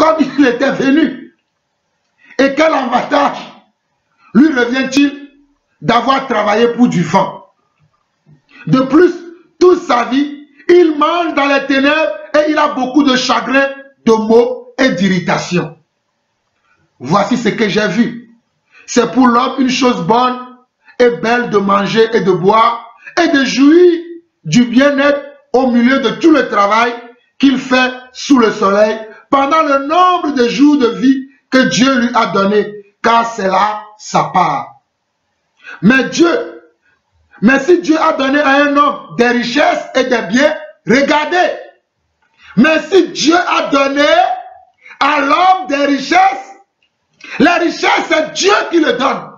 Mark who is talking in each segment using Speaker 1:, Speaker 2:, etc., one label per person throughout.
Speaker 1: comme il était venu. Et quel avantage lui revient-il d'avoir travaillé pour du vent? De plus, toute sa vie, il mange dans les ténèbres et il a beaucoup de chagrin, de maux et d'irritation. Voici ce que j'ai vu. C'est pour l'homme une chose bonne et belle de manger et de boire et de jouir du bien-être au milieu de tout le travail qu'il fait sous le soleil pendant le nombre de jours de vie que Dieu lui a donné, car c'est là sa part. Mais si Dieu a donné à un homme des richesses et des biens, regardez. Mais si Dieu a donné à l'homme des richesses, les richesses, c'est Dieu qui le donne.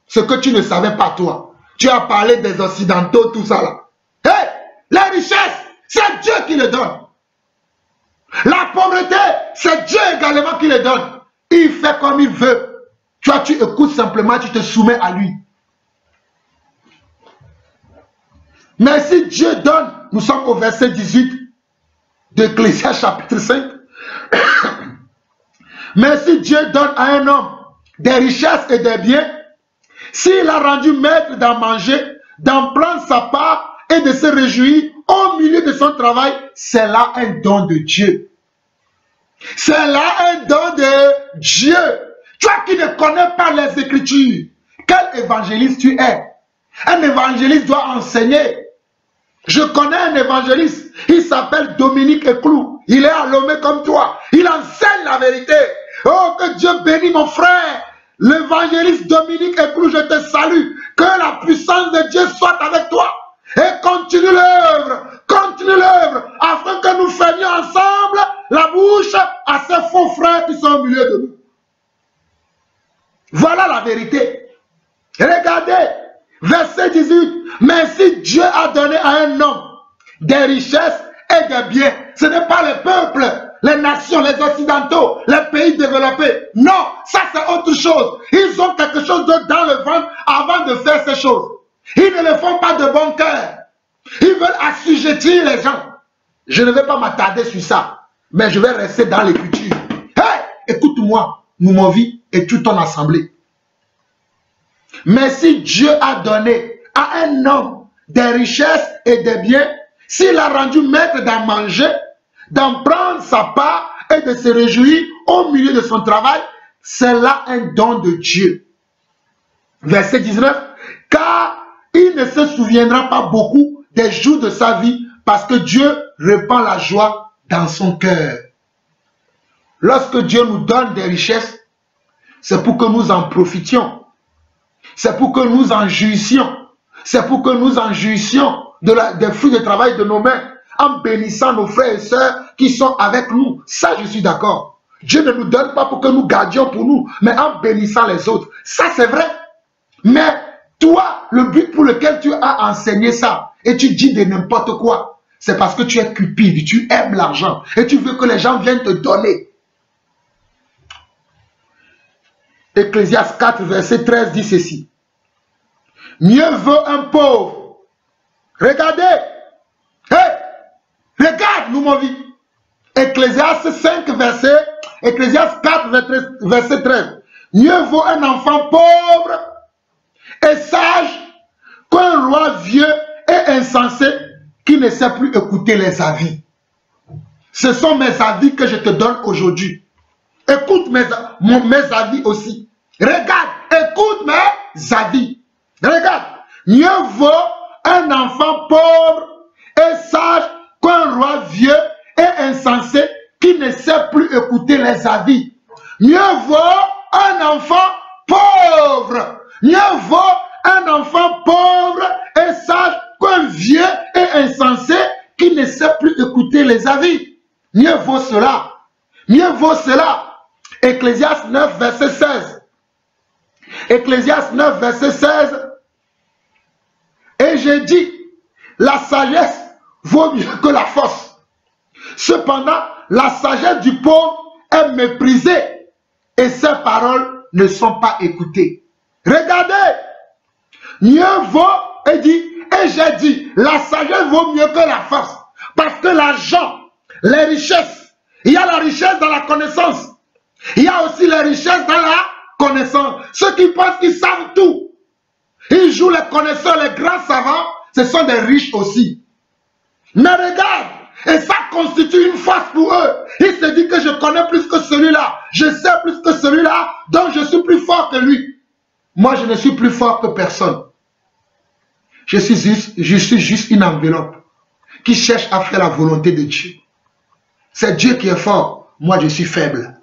Speaker 1: Ce que tu ne savais pas toi. Tu as parlé des Occidentaux, tout ça là. Hey, les richesses, c'est Dieu qui le donne. La pauvreté, c'est Dieu également qui le donne. Il fait comme il veut. Toi, tu écoutes simplement, tu te soumets à lui. Mais si Dieu donne, nous sommes au verset 18 d'Ecclésiaste chapitre 5. Mais si Dieu donne à un homme des richesses et des biens, s'il a rendu maître d'en manger, d'en prendre sa part et de se réjouir au milieu de son travail, c'est là un don de Dieu. C'est là un don de Dieu. Toi qui ne connais pas les Écritures, quel évangéliste tu es? Un évangéliste doit enseigner. Je connais un évangéliste, il s'appelle Dominique Eclou. Il est à Lomé comme toi. Il enseigne la vérité. Oh, que Dieu bénisse mon frère. L'évangéliste Dominique Eclou, je te salue. Que la puissance de Dieu soit avec toi. Et continue l'œuvre, afin que nous fermions ensemble la bouche à ces faux frères qui sont au milieu de nous. Voilà la vérité. Regardez, verset 18. Mais si Dieu a donné à un homme des richesses et des biens, ce n'est pas le peuple, les nations, les occidentaux, les pays développés. Non, ça c'est autre chose. Ils ont quelque chose d'autre dans le ventre avant de faire ces choses. Ils ne le font pas de bon cœur. Ils veulent assujettir les gens. Je ne vais pas m'attarder sur ça, mais je vais rester dans l'écriture. Hey, écoute-moi, Moumovi et toute ton assemblée. Mais si Dieu a donné à un homme des richesses et des biens, s'il a rendu maître d'en manger, d'en prendre sa part et de se réjouir au milieu de son travail, c'est là un don de Dieu. Verset 19. Car il ne se souviendra pas beaucoup des jours de sa vie parce que Dieu répand la joie dans son cœur. Lorsque Dieu nous donne des richesses, c'est pour que nous en profitions. C'est pour que nous en jouissions. C'est pour que nous en jouissions des fruits de travail de nos mains, en bénissant nos frères et sœurs qui sont avec nous. Ça, je suis d'accord. Dieu ne nous donne pas pour que nous gardions pour nous, mais en bénissant les autres. Ça, c'est vrai. Mais toi, le but pour lequel tu as enseigné ça, et tu dis de n'importe quoi, c'est parce que tu es cupide, tu aimes l'argent, et tu veux que les gens viennent te donner. Ecclésiaste 4, verset 13 dit ceci. Mieux vaut un pauvre. Regardez. Hey, regarde, nous, mon vie. Ecclésiaste 5, Ecclésiaste 4, verset 13. Mieux vaut un enfant pauvre et sage qu'un roi vieux et insensé qui ne sait plus écouter les avis. Ce sont mes avis que je te donne aujourd'hui. Écoute mes avis aussi. Regarde, écoute mes avis. Regarde, mieux vaut un enfant pauvre et sage qu'un roi vieux et insensé qui ne sait plus écouter les avis. Mieux vaut un enfant pauvre. Mieux vaut un enfant pauvre et sage qu'un vieux et insensé qui ne sait plus écouter les avis. Mieux vaut cela. Mieux vaut cela. Ecclésiaste 9, verset 16. Ecclésiaste 9, verset 16. Et j'ai dit, la sagesse vaut mieux que la force. Cependant, la sagesse du pauvre est méprisée et ses paroles ne sont pas écoutées. Regardez, mieux vaut, et j'ai dit, la sagesse vaut mieux que la force. Parce que l'argent, les richesses, Il y a la richesse dans la connaissance. Il y a aussi la richesse dans la connaissance. Ceux qui pensent qu'ils savent tout. Ils jouent les connaisseurs, les grands savants. Ce sont des riches aussi. Mais regarde, et ça constitue une force pour eux. Ils se disent que je connais plus que celui-là. Je sais plus que celui-là. Donc je suis plus fort que lui. Moi, je ne suis plus fort que personne. Je suis juste une enveloppe qui cherche à faire la volonté de Dieu. C'est Dieu qui est fort. Moi, je suis faible.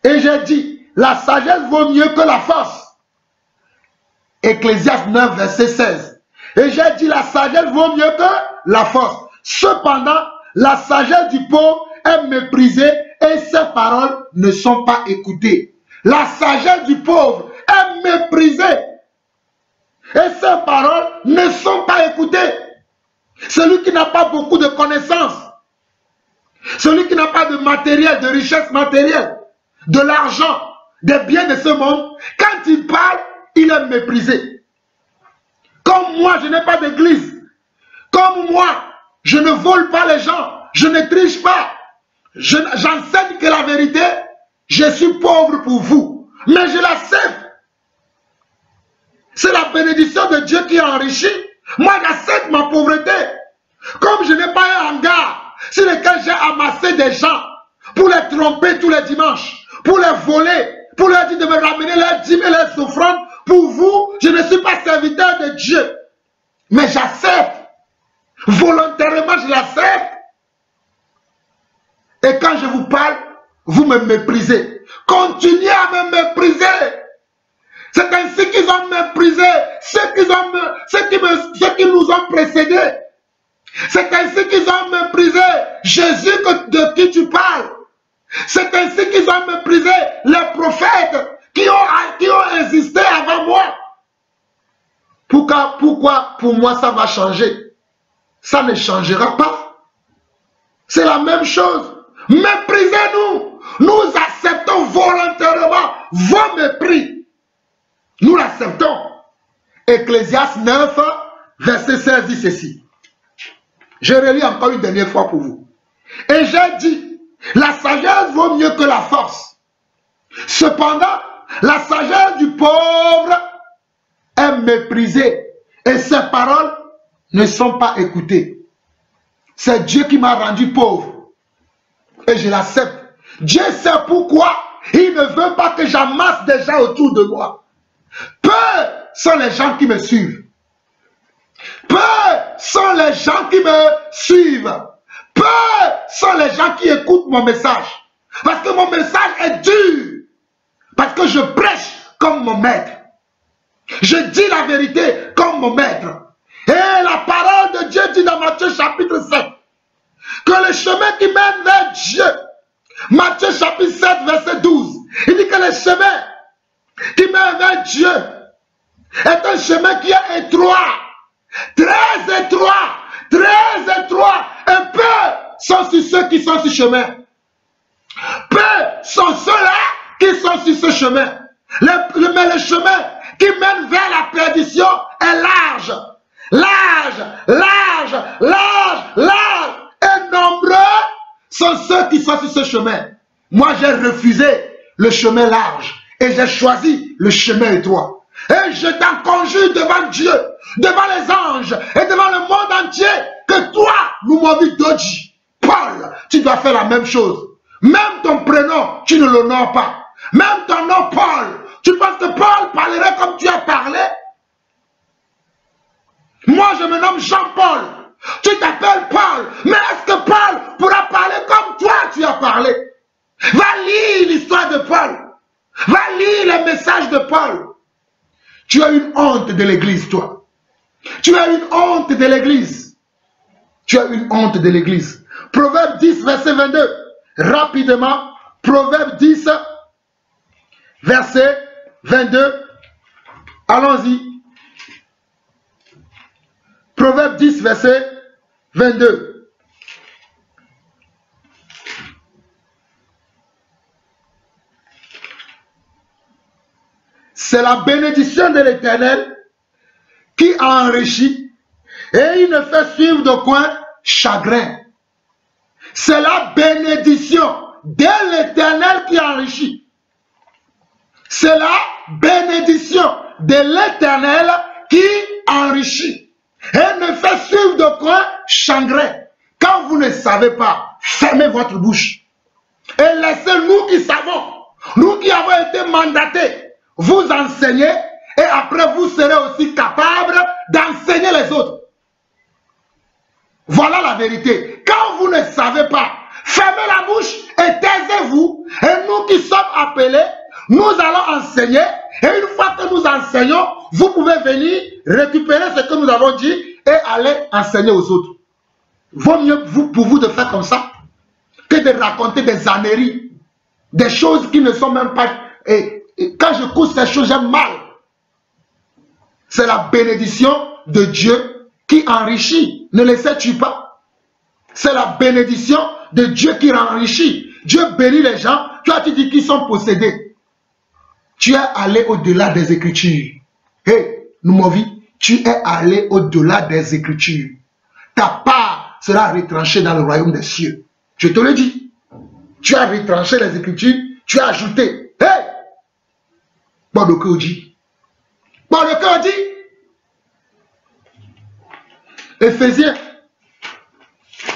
Speaker 1: Et j'ai dit, la sagesse vaut mieux que la force. Ecclésiaste 9, verset 16. Et j'ai dit, la sagesse vaut mieux que la force. Cependant, la sagesse du pauvre est méprisée et ses paroles ne sont pas écoutées. La sagesse du pauvre est méprisée et ses paroles ne sont pas écoutées. Celui qui n'a pas beaucoup de connaissances, celui qui n'a pas de matériel, de richesse matérielle, de l'argent, des biens de ce monde, quand il parle, il est méprisé. Comme moi, je n'ai pas d'église. Comme moi, je ne vole pas les gens. Je ne triche pas. J'enseigne que la vérité, je suis pauvre pour vous. Mais je l'accepte. C'est la bénédiction de Dieu qui enrichit. Moi, j'accepte ma pauvreté. Comme je n'ai pas un hangar sur lequel j'ai amassé des gens pour les tromper tous les dimanches, pour les voler, pour leur dire de me ramener leurs dîmes et leurs offrandes. Pour vous, je ne suis pas serviteur de Dieu. Mais j'accepte. Volontairement, je l'accepte. Et quand je vous parle, vous me méprisez. Continuez à me mépriser. C'est ainsi qu'ils ont méprisé ceux qui nous ont précédés. C'est ainsi qu'ils ont méprisé Jésus de qui tu parles. C'est ainsi qu'ils ont méprisé les prophètes qui ont existé avant moi. Pourquoi pour moi ça va changer? Ça ne changera pas. C'est la même chose. Méprisez-nous. Nous acceptons volontairement vos mépris. Nous l'acceptons. Ecclésiaste 9, verset 16 dit ceci. Je relis encore une dernière fois pour vous. Et j'ai dit, la sagesse vaut mieux que la force. Cependant, la sagesse du pauvre est méprisée et ses paroles ne sont pas écoutées. C'est Dieu qui m'a rendu pauvre et je l'accepte. Dieu sait pourquoi il ne veut pas que j'amasse des gens autour de moi. Peu sont les gens qui me suivent. Peu sont les gens qui me suivent. Peu sont les gens qui écoutent mon message. Parce que mon message est dur. Parce que je prêche comme mon maître. Je dis la vérité comme mon maître. Et la parole de Dieu dit dans Matthieu chapitre 7 que le chemin qui mène vers Dieu, Matthieu chapitre 7 verset 12, il dit que le chemin qui mène vers Dieu est un chemin qui est étroit, très étroit, très étroit. Et peu sont sur ceux qui sont sur ce chemin. Peu sont ceux-là qui sont sur ce chemin. Mais le chemin qui mène vers la perdition est large. Large, large, large, large. Et nombreux sont ceux qui sont sur ce chemin. Moi, j'ai refusé le chemin large et j'ai choisi le chemin étroit. Et je t'en conjure devant Dieu, devant les anges et devant le monde entier que toi, Lumovi Doji, Paul, tu dois faire la même chose. Même ton prénom, tu ne l'honores pas. Même ton nom, Paul, tu penses que Paul parlerait comme tu as parlé? Moi, je me nomme Jean-Paul. Tu t'appelles Paul. Mais est-ce que Paul pourra parler comme toi tu as parlé? Va lire l'histoire de Paul. Va lire les messages de Paul. Tu as une honte de l'église, toi. Tu as une honte de l'église. Tu as une honte de l'église. Proverbe 10, verset 22. Rapidement. Proverbe 10, verset 22. Allons-y. Proverbe 10, verset 22. C'est la bénédiction de l'Éternel qui enrichit et il ne fait suivre de coin chagrin. C'est la bénédiction de l'Éternel qui enrichit. C'est la bénédiction de l'Éternel qui enrichit. Et ne fait suivre de quoi chagrin. Quand vous ne savez pas, fermez votre bouche. Et laissez nous qui savons, nous qui avons été mandatés, vous enseigner. Et après, vous serez aussi capables d'enseigner les autres. Voilà la vérité. Quand vous ne savez pas, fermez la bouche et taisez-vous. Et nous qui sommes appelés, nous allons enseigner. Et une fois que nous enseignons, vous pouvez venir récupérer ce que nous avons dit et aller enseigner aux autres. Vaut mieux pour vous de faire comme ça que de raconter des âneries, des choses qui ne sont même pas... Et quand je couche ces choses, j'aime mal. C'est la bénédiction de Dieu qui enrichit. Ne le sais-tu pas? C'est la bénédiction de Dieu qui enrichit. Dieu bénit les gens. Toi, tu dis qu'ils sont possédés. Tu es allé au-delà des Écritures. Hé, Noumovi, tu es allé au-delà des Écritures. Ta part sera retranchée dans le royaume des cieux. Je te le dis. Tu as retranché les Écritures, tu as ajouté. Hé! Bon, le cœur dit. Bon, le cœur dit.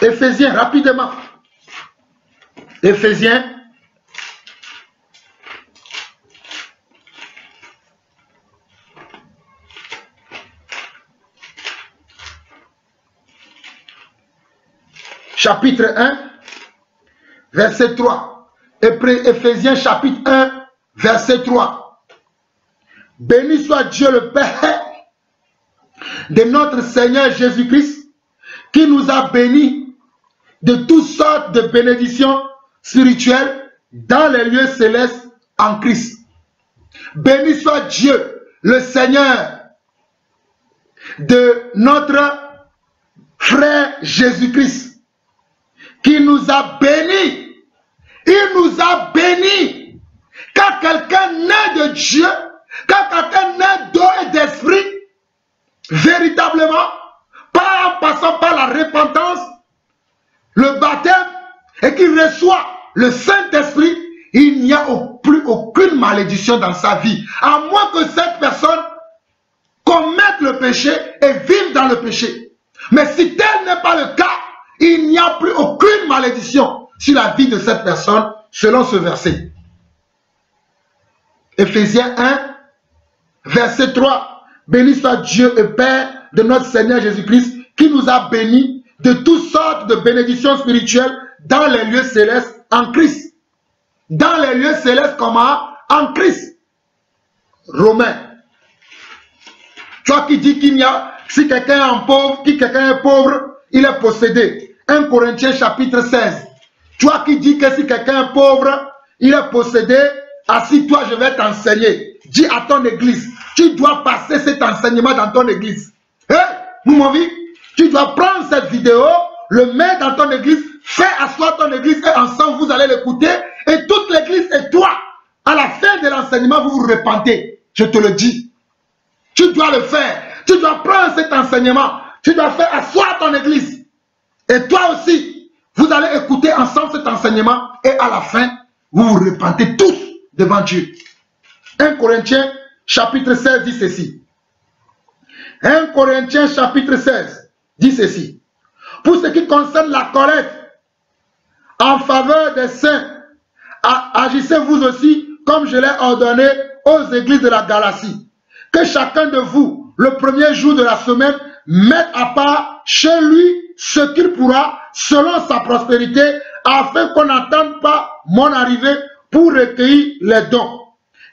Speaker 1: Éphésiens, rapidement. Éphésiens. Chapitre 1, verset 3. Éphésiens chapitre 1, verset 3. Béni soit Dieu le Père de notre Seigneur Jésus-Christ, qui nous a bénis de toutes sortes de bénédictions spirituelles dans les lieux célestes en Christ. Béni soit Dieu, le Seigneur de notre frère Jésus-Christ, qui nous a bénis. Il nous a bénis. Quand quelqu'un naît de Dieu, quand quelqu'un naît d'eau et d'esprit, véritablement, pas en passant par la repentance, le baptême, et qu'il reçoit le Saint-Esprit, il n'y a plus aucune malédiction dans sa vie. À moins que cette personne commette le péché et vive dans le péché. Mais si tel n'est pas le cas, il n'y a plus aucune malédiction sur la vie de cette personne, selon ce verset. Éphésiens 1, verset 3. Béni soit Dieu et Père de notre Seigneur Jésus-Christ, qui nous a bénis de toutes sortes de bénédictions spirituelles dans les lieux célestes en Christ. Dans les lieux célestes comment? En Christ. Romains. Toi qui dis qu'il y a, si quelqu'un est pauvre, si quelqu'un est pauvre, il est possédé. 1 Corinthiens chapitre 16. Toi qui dis que si quelqu'un est pauvre, il est possédé, assis-toi, je vais t'enseigner. Dis à ton église, tu dois passer cet enseignement dans ton église. Hé, mon vie, tu dois prendre cette vidéo, le mettre dans ton église, fais asseoir ton église et ensemble vous allez l'écouter. Et toute l'église et toi, à la fin de l'enseignement, vous vous repentez. Je te le dis. Tu dois le faire. Tu dois prendre cet enseignement. Tu dois faire asseoir ton église. Et toi aussi, vous allez écouter ensemble cet enseignement. Et à la fin, vous vous repentez tous devant Dieu. 1 Corinthiens chapitre 16 dit ceci. 1 Corinthiens chapitre 16 dit ceci. Pour ce qui concerne la collecte en faveur des saints, agissez vous aussi comme je l'ai ordonné aux églises de la Galatie. Que chacun de vous, le premier jour de la semaine, mette à part chez lui ce qu'il pourra selon sa prospérité, afin qu'on n'attende pas mon arrivée pour recueillir les dons.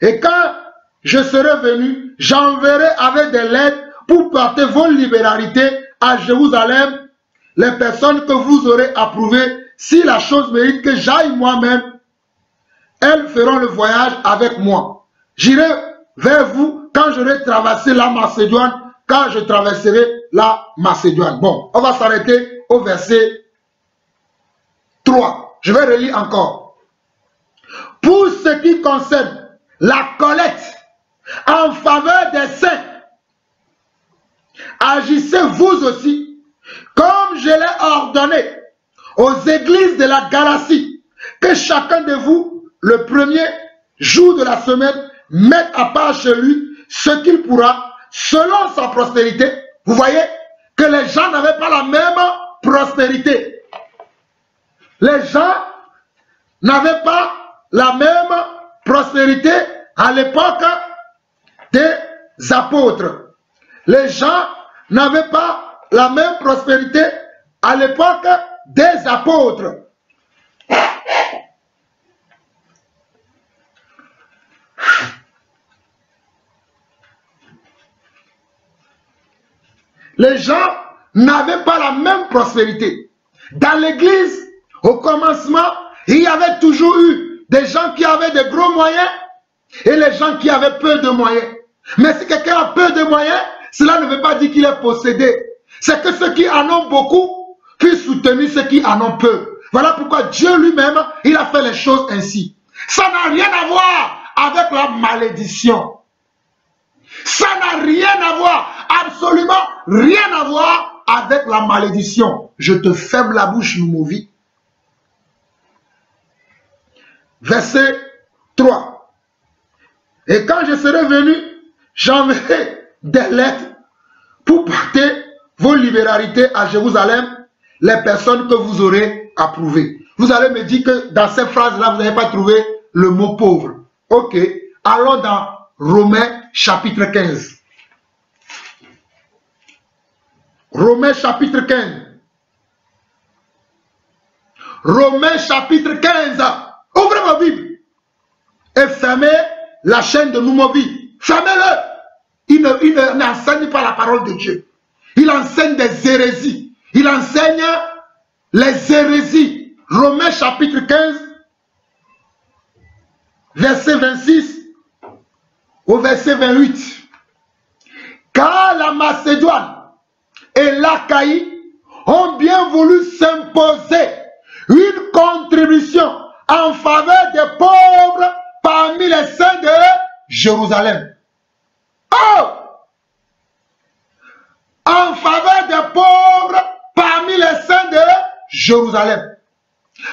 Speaker 1: Et quand je serai venu, j'enverrai avec des lettres pour porter vos libéralités à Jérusalem, les personnes que vous aurez approuvées. Si la chose mérite que j'aille moi-même, elles feront le voyage avec moi. J'irai vers vous quand j'aurai traversé la Macédoine, quand je traverserai la Macédoine. Bon, on va s'arrêter au verset 3. Je vais relire encore. Pour ce qui concerne la collecte en faveur des saints, agissez vous aussi comme je l'ai ordonné aux églises de la Galatie que chacun de vous, le premier jour de la semaine, mette à part chez lui ce qu'il pourra, selon sa prospérité. Vous voyez que les gens n'avaient pas la même prospérité. Les gens n'avaient pas la même prospérité à l'époque des apôtres. Les gens n'avaient pas la même prospérité à l'époque des apôtres. Les gens n'avaient pas la même prospérité. Dans l'église, au commencement, il y avait toujours eu des gens qui avaient de gros moyens et les gens qui avaient peu de moyens. Mais si quelqu'un a peu de moyens, cela ne veut pas dire qu'il est possédé. C'est que ceux qui en ont beaucoup puissent soutenir ceux qui en ont peu. Voilà pourquoi Dieu lui-même, il a fait les choses ainsi. Ça n'a rien à voir avec la malédiction. Ça n'a rien à voir, absolument rien à voir avec la malédiction. Je te ferme la bouche, Noumovi. Verset 3. Et quand je serai venu, j'enverrai des lettres pour porter vos libéralités à Jérusalem, les personnes que vous aurez approuvées. Vous allez me dire que dans cette phrase-là, vous n'avez pas trouvé le mot pauvre. Ok, allons dans Romains chapitre 15. Romains chapitre 15. Romains chapitre 15. Ouvrez ma Bible et fermez la chaîne de Noumovi. Fermez-le. Il n'enseigne pas la parole de Dieu. Il enseigne des hérésies. Il enseigne les hérésies. Romains chapitre 15, verset 26 au verset 28. Car la Macédoine et l'Achaïe ont bien voulu s'imposer une contribution en faveur des pauvres parmi les saints de Jérusalem. Oh! En faveur des pauvres parmi les saints de Jérusalem.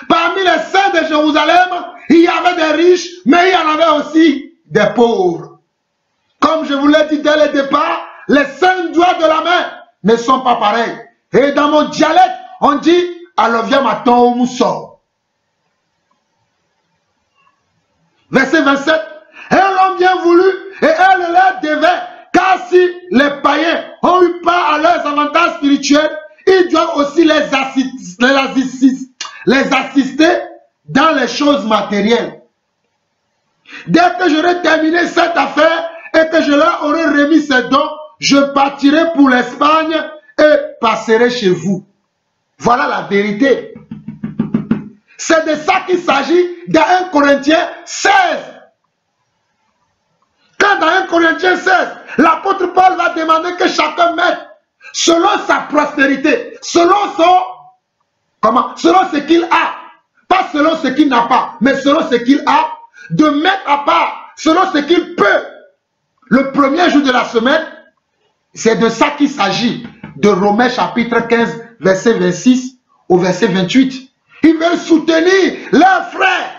Speaker 1: Parmi les saints de Jérusalem, il y avait des riches, mais il y en avait aussi des pauvres. Comme je vous l'ai dit dès le départ, les 5 doigts de la main ne sont pas pareils. Et dans mon dialecte, on dit « Alovia maton mousson ». Verset 27. Elles l'ont bien voulu et elles leur devaient, car si les païens ont eu part à leurs avantages spirituels, ils doivent aussi les assister dans les choses matérielles. Dès que j'aurai terminé cette affaire et que je leur aurai remis ces dons, je partirai pour l'Espagne et passerai chez vous. Voilà la vérité. C'est de ça qu'il s'agit dans 1 Corinthiens 16. Quand dans 1 Corinthiens 16, l'apôtre Paul va demander que chacun mette selon sa prospérité, selon selon ce qu'il a, pas selon ce qu'il n'a pas, mais selon ce qu'il a, de mettre à part selon ce qu'il peut. Le premier jour de la semaine, c'est de ça qu'il s'agit, de Romains chapitre 15, verset 26 au verset 28. Ils veulent soutenir leurs frères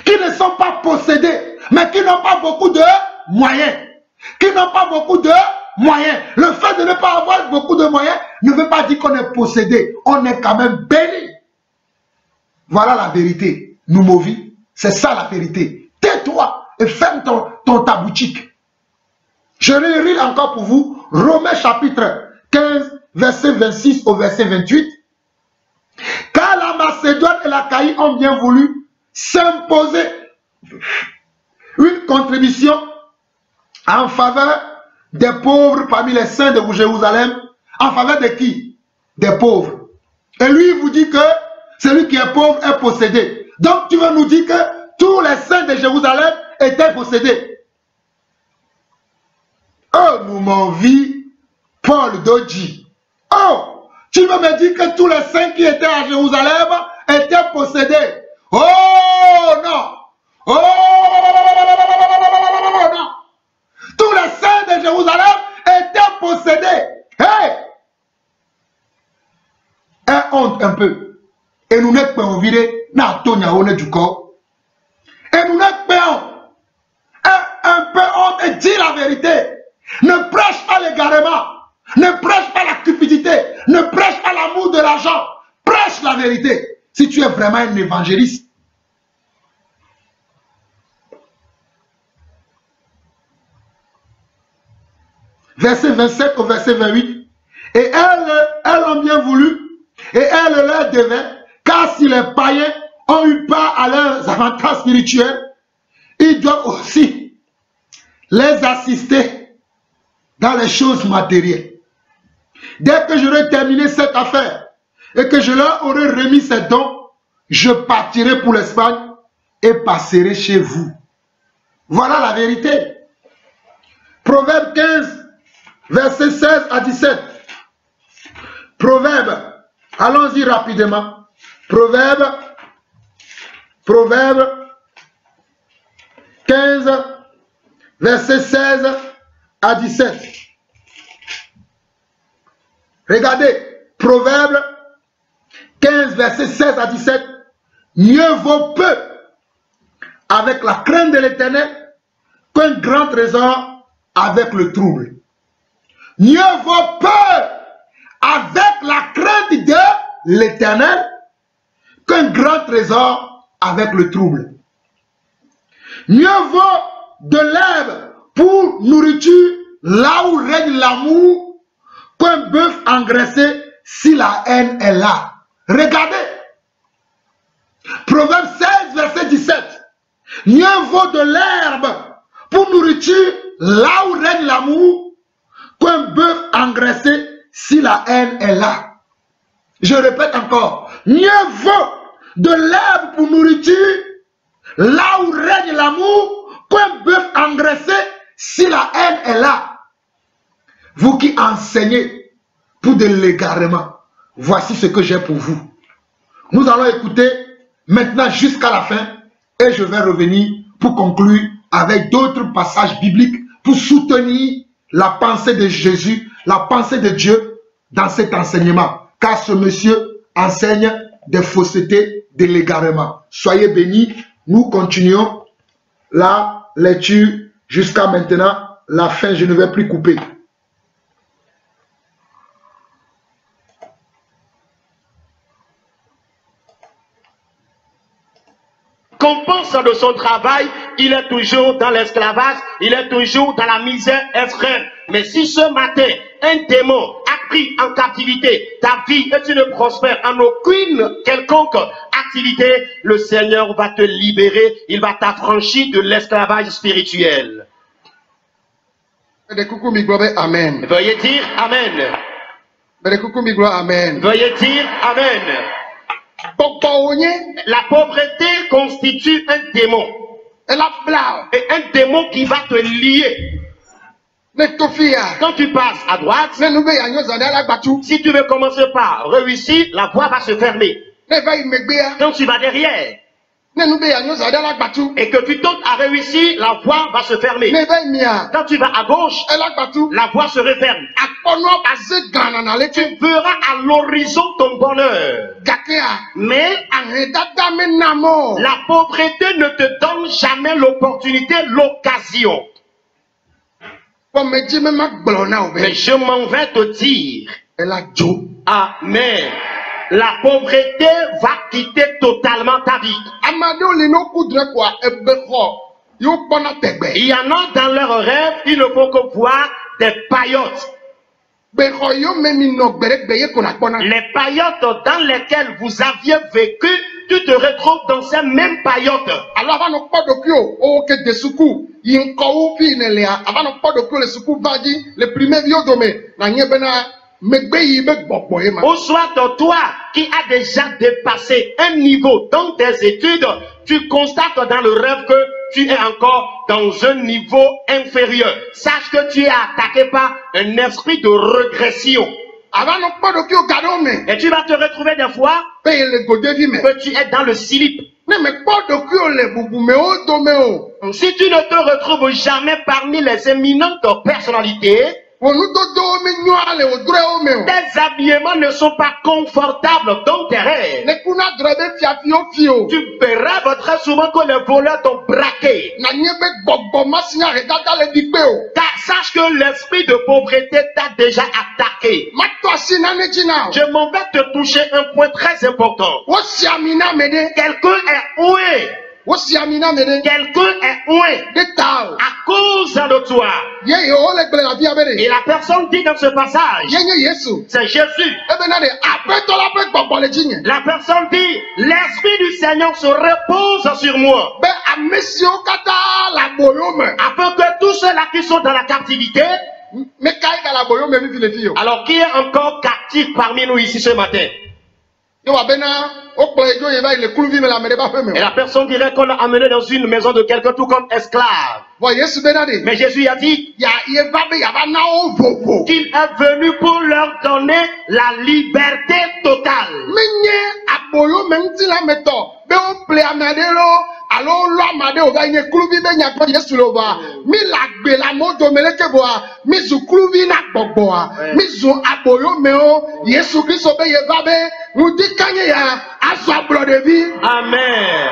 Speaker 1: qui ne sont pas possédés, mais qui n'ont pas beaucoup de moyens. Qui n'ont pas beaucoup de moyens. Le fait de ne pas avoir beaucoup de moyens ne veut pas dire qu'on est possédé. On est quand même béni. Voilà la vérité. Noumovi, c'est ça la vérité. Tais-toi et ferme ta boutique. Je relis encore pour vous Romains chapitre 15, verset 26 au verset 28. Car la Macédoine et l'Achaïe ont bien voulu s'imposer une contribution en faveur des pauvres parmi les saints de Jérusalem. En faveur de qui? Des pauvres. Et lui, il vous dit que celui qui est pauvre est possédé. Donc tu veux nous dire que tous les saints de Jérusalem étaient possédés. Oh, nous m'en vit Paul Dodji. Oh! Tu veux me dire que tous les saints qui étaient à Jérusalem étaient possédés? Oh non! Oh non! Tous les saints de Jérusalem étaient possédés. Hey! Honte un peu. Et nous ne pouvons virer na tonya one du corps. Et nous ne pouvons un peu honte et dire la vérité. Ne prêche pas l'égarement. Ne prêche pas la cupidité. Ne prêche pas l'amour de l'argent. Prêche la vérité. Si tu es vraiment un évangéliste. Verset 27 au verset 28. Et elles ont bien voulu. Et elles leur devaient. Car si les païens ont eu part à leurs avantages spirituels, ils doivent aussi les assister dans les choses matérielles. Dès que j'aurai terminé cette affaire et que je leur aurai remis ces dons, je partirai pour l'Espagne et passerai chez vous. Voilà la vérité. Proverbe 15, versets 16 à 17. Proverbe, allons-y rapidement. Proverbe 15, versets 16 à 17. Regardez, Proverbe 15, versets 16 à 17. Mieux vaut peu avec la crainte de l'Éternel qu'un grand trésor avec le trouble. Mieux vaut peu avec la crainte de l'Éternel qu'un grand trésor avec le trouble. Mieux vaut de l'herbe pour nourriture là où règne l'amour qu'un bœuf engraissé si la haine est là. Regardez. Proverbe 16, verset 17. Mieux vaut de l'herbe pour nourriture là où règne l'amour qu'un bœuf engraissé si la haine est là. Je répète encore. Mieux vaut de l'herbe pour nourriture là où règne l'amour qu'un bœuf engraissé si la haine est là. Vous qui enseignez pour de l'égarement, voici ce que j'ai pour vous. Nous allons écouter maintenant jusqu'à la fin et je vais revenir pour conclure avec d'autres passages bibliques pour soutenir la pensée de Jésus, la pensée de Dieu dans cet enseignement. Car ce monsieur enseigne des faussetés, de l'égarement. Soyez bénis, nous continuons la lecture jusqu'à maintenant, la fin, je ne vais plus couper.
Speaker 2: Qu'on pense de son travail, il est toujours dans l'esclavage, il est toujours dans la misère extrême. Mais si ce matin, un démon a pris en captivité ta vie et tu ne prospères en aucune quelconque activité, le Seigneur va te libérer, il va t'affranchir de l'esclavage spirituel.
Speaker 1: Amen.
Speaker 2: Veuillez dire Amen.
Speaker 1: Amen.
Speaker 2: Veuillez dire Amen. La pauvreté constitue un démon. Et un démon qui va te lier. Quand tu passes à droite, si tu veux commencer par réussir, la voie va se fermer. Quand tu vas derrière, et que tu tentes à réussir, la voie va se fermer. Quand tu vas à gauche, la voie se referme. Tu verras à l'horizon ton bonheur. Mais la pauvreté ne te donne jamais l'opportunité, l'occasion. Mais je m'en vais te dire, Amen. La pauvreté va quitter totalement ta vie. Il y en a dans leurs rêves, ils ne font que voir des paillotes. Les paillotes dans lesquelles vous aviez vécu, tu te retrouves dans ces mêmes paillotes. Ou soit toi qui as déjà dépassé un niveau dans tes études, tu constates dans le rêve que tu es encore dans un niveau inférieur. Sache que tu es attaqué par un esprit de régression. Et tu vas te retrouver des fois que tu es dans le slip. Si tu ne te retrouves jamais parmi les éminentes personnalités, Tes habillements ne sont pas confortables dans tes rêves. Tu verras très souvent que les voleurs t'ont braqué. Car sache que l'esprit de pauvreté t'a déjà attaqué. Je m'en vais te toucher un point très important. Quelqu'un est oué. Quelqu'un est oué à cause de toi. Et la personne dit dans ce passage, c'est Jésus. La personne dit, l'Esprit du Seigneur se repose sur moi. Afin que tous ceux-là qui sont dans la captivité, alors qui est encore captif parmi nous ici ce matin? Et la personne dirait qu'on l'a amené dans une maison de quelqu'un tout comme esclave. Mais Jésus a dit qu'il est venu pour leur donner la liberté totale. Amen.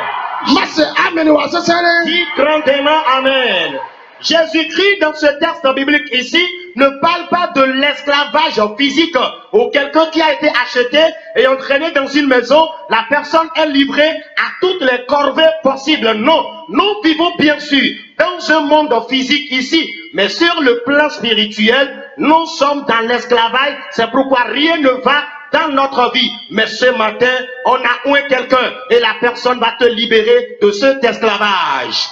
Speaker 2: Dis grandement amen. Jésus-Christ dans ce texte biblique ici ne parle pas de l'esclavage physique ou quelqu'un qui a été acheté et entraîné dans une maison, la personne est livrée à toutes les corvées possibles. Non, nous vivons bien sûr dans un monde physique ici, mais sur le plan spirituel, nous sommes dans l'esclavage. C'est pourquoi rien ne va dans notre vie. Mais ce matin, on a oué quelqu'un et la personne va te libérer de cet esclavage.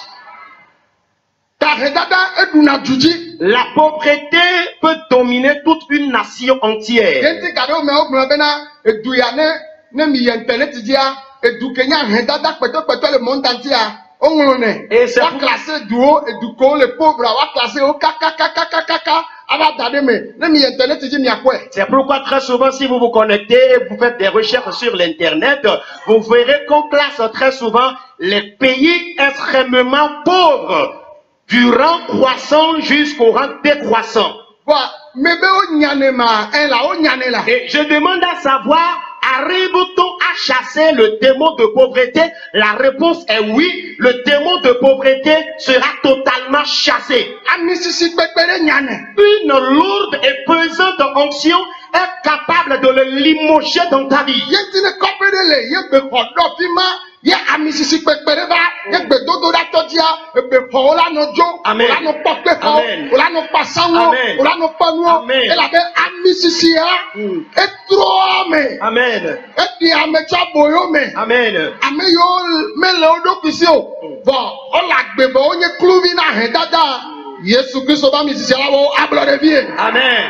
Speaker 2: La pauvreté peut dominer toute une nation entière. Et c'est pourquoi très souvent si vous vous connectez et vous faites des recherches sur l'internet, vous verrez qu'on classe très souvent les pays extrêmement pauvres du rang croissant jusqu'au rang décroissant. Et je demande à savoir, arrive-t-on à chasser le démon de pauvreté? La réponse est oui, le démon de pauvreté sera totalement chassé. Une lourde et pesante onction est capable de le limoger dans ta vie. Amen. Amen. Amen.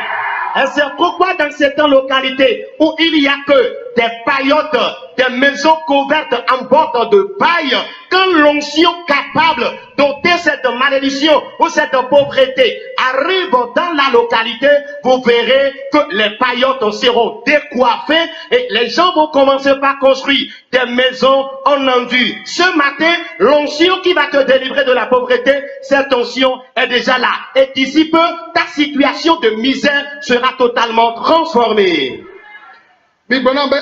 Speaker 2: Et c'est pourquoi dans certaines localités où il n'y a que des paillotes, des maisons couvertes en bord de paille, quand l'onction capable d'ôter cette malédiction ou cette pauvreté arrive dans la localité, vous verrez que les paillotes seront décoiffées et les gens vont commencer par construire des maisons en enduit. Ce matin, l'onction qui va te délivrer de la pauvreté, cette onction est déjà là. Et d'ici peu, ta situation de misère sera totalement transformée.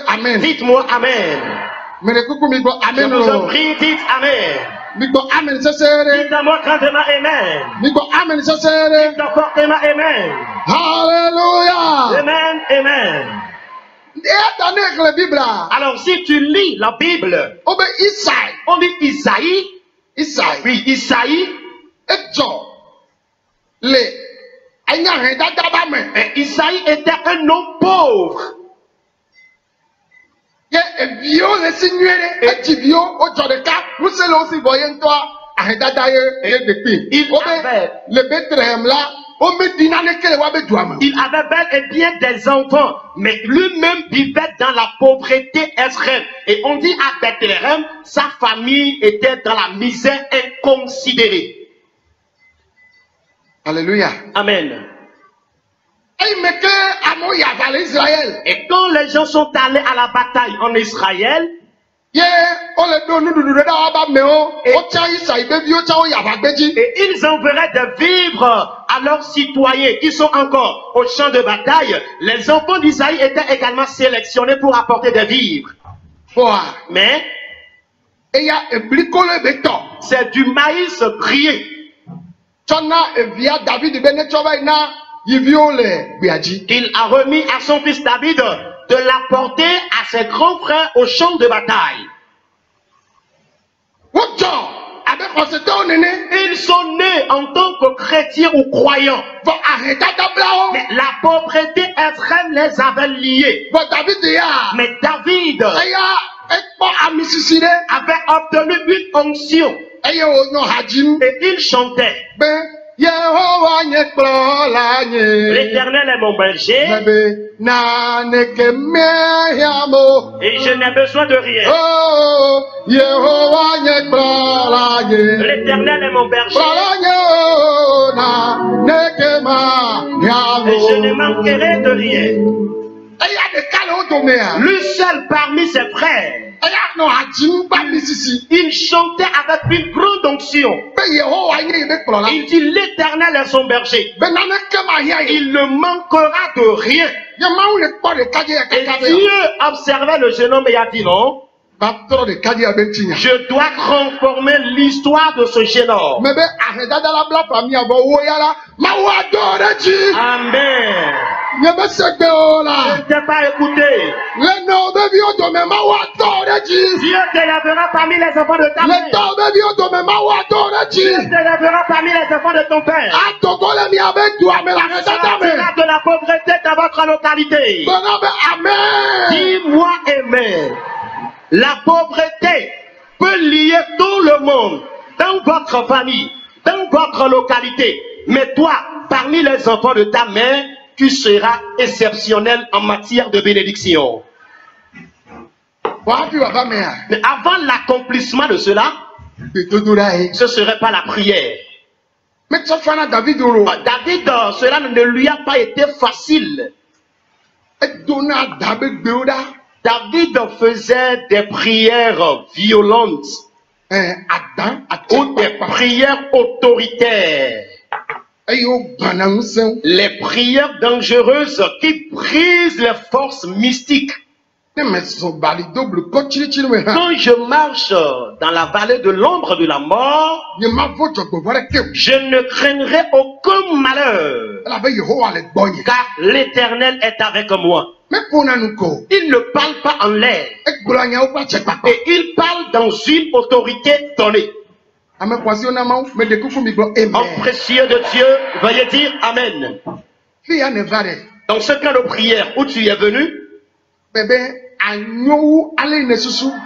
Speaker 1: Amen.
Speaker 2: Dites-moi amen. Je vous en prie, dites amen. Dites-moi grandement amen. Dites fortement amen.
Speaker 1: Alléluia.
Speaker 2: Amen, amen. Alors si tu lis la Bible, on dit Isaïe. Oui, Isaïe. Et Isaïe était un homme pauvre. Il avait bel et bien des enfants, mais lui-même vivait dans la pauvreté extrême. Et on dit à Bethléem, sa famille était dans la misère inconsidérée.
Speaker 1: Alléluia.
Speaker 2: Amen. Et quand les gens sont allés à la bataille en Israël, et ils enverraient des vivres à leurs citoyens qui sont encore au champ de bataille, les enfants d'Isaïe étaient également sélectionnés pour apporter des vivres. Mais c'est du maïs grillé. Il a remis à son fils David de l'apporter à ses grands frères au champ de bataille. Ils sont nés en tant que chrétiens ou croyants. Mais la pauvreté extrême les avait liés. Mais David avait obtenu une onction. Et il chantait. L'Éternel est mon berger et je n'ai besoin de rien. L'Éternel est mon berger et je ne manquerai de rien. Lui seul parmi ses frères, il chantait avec une grande onction. Il dit l'Éternel est son berger. Il ne manquera de rien. Et Dieu observait le jeune homme et a dit non. Je dois transformer l'histoire de ce jeune homme. Amen. Je ne t'ai pas écouté. Dieu t'élèvera parmi les enfants de ta mère. Dieu t'élèvera parmi les enfants de ton père. Sortira de la pauvreté dans votre localité. Dis-moi amen. La pauvreté peut lier tout le monde dans votre famille, dans votre localité. Mais toi, parmi les enfants de ta mère, tu seras exceptionnel en matière de bénédiction. Mais avant l'accomplissement de cela, ce ne serait pas la prière. David, cela ne lui a pas été facile. David faisait des prières violentes ou des prières autoritaires. Les prières dangereuses qui brisent les forces mystiques. Quand je marche dans la vallée de l'ombre de la mort, je ne craindrai aucun malheur, car l'Éternel est avec moi. Il ne parle pas en l'air, et il parle dans une autorité donnée. Oh précieux de Dieu, veuillez dire Amen. Dans ce cas de prière où tu es venu,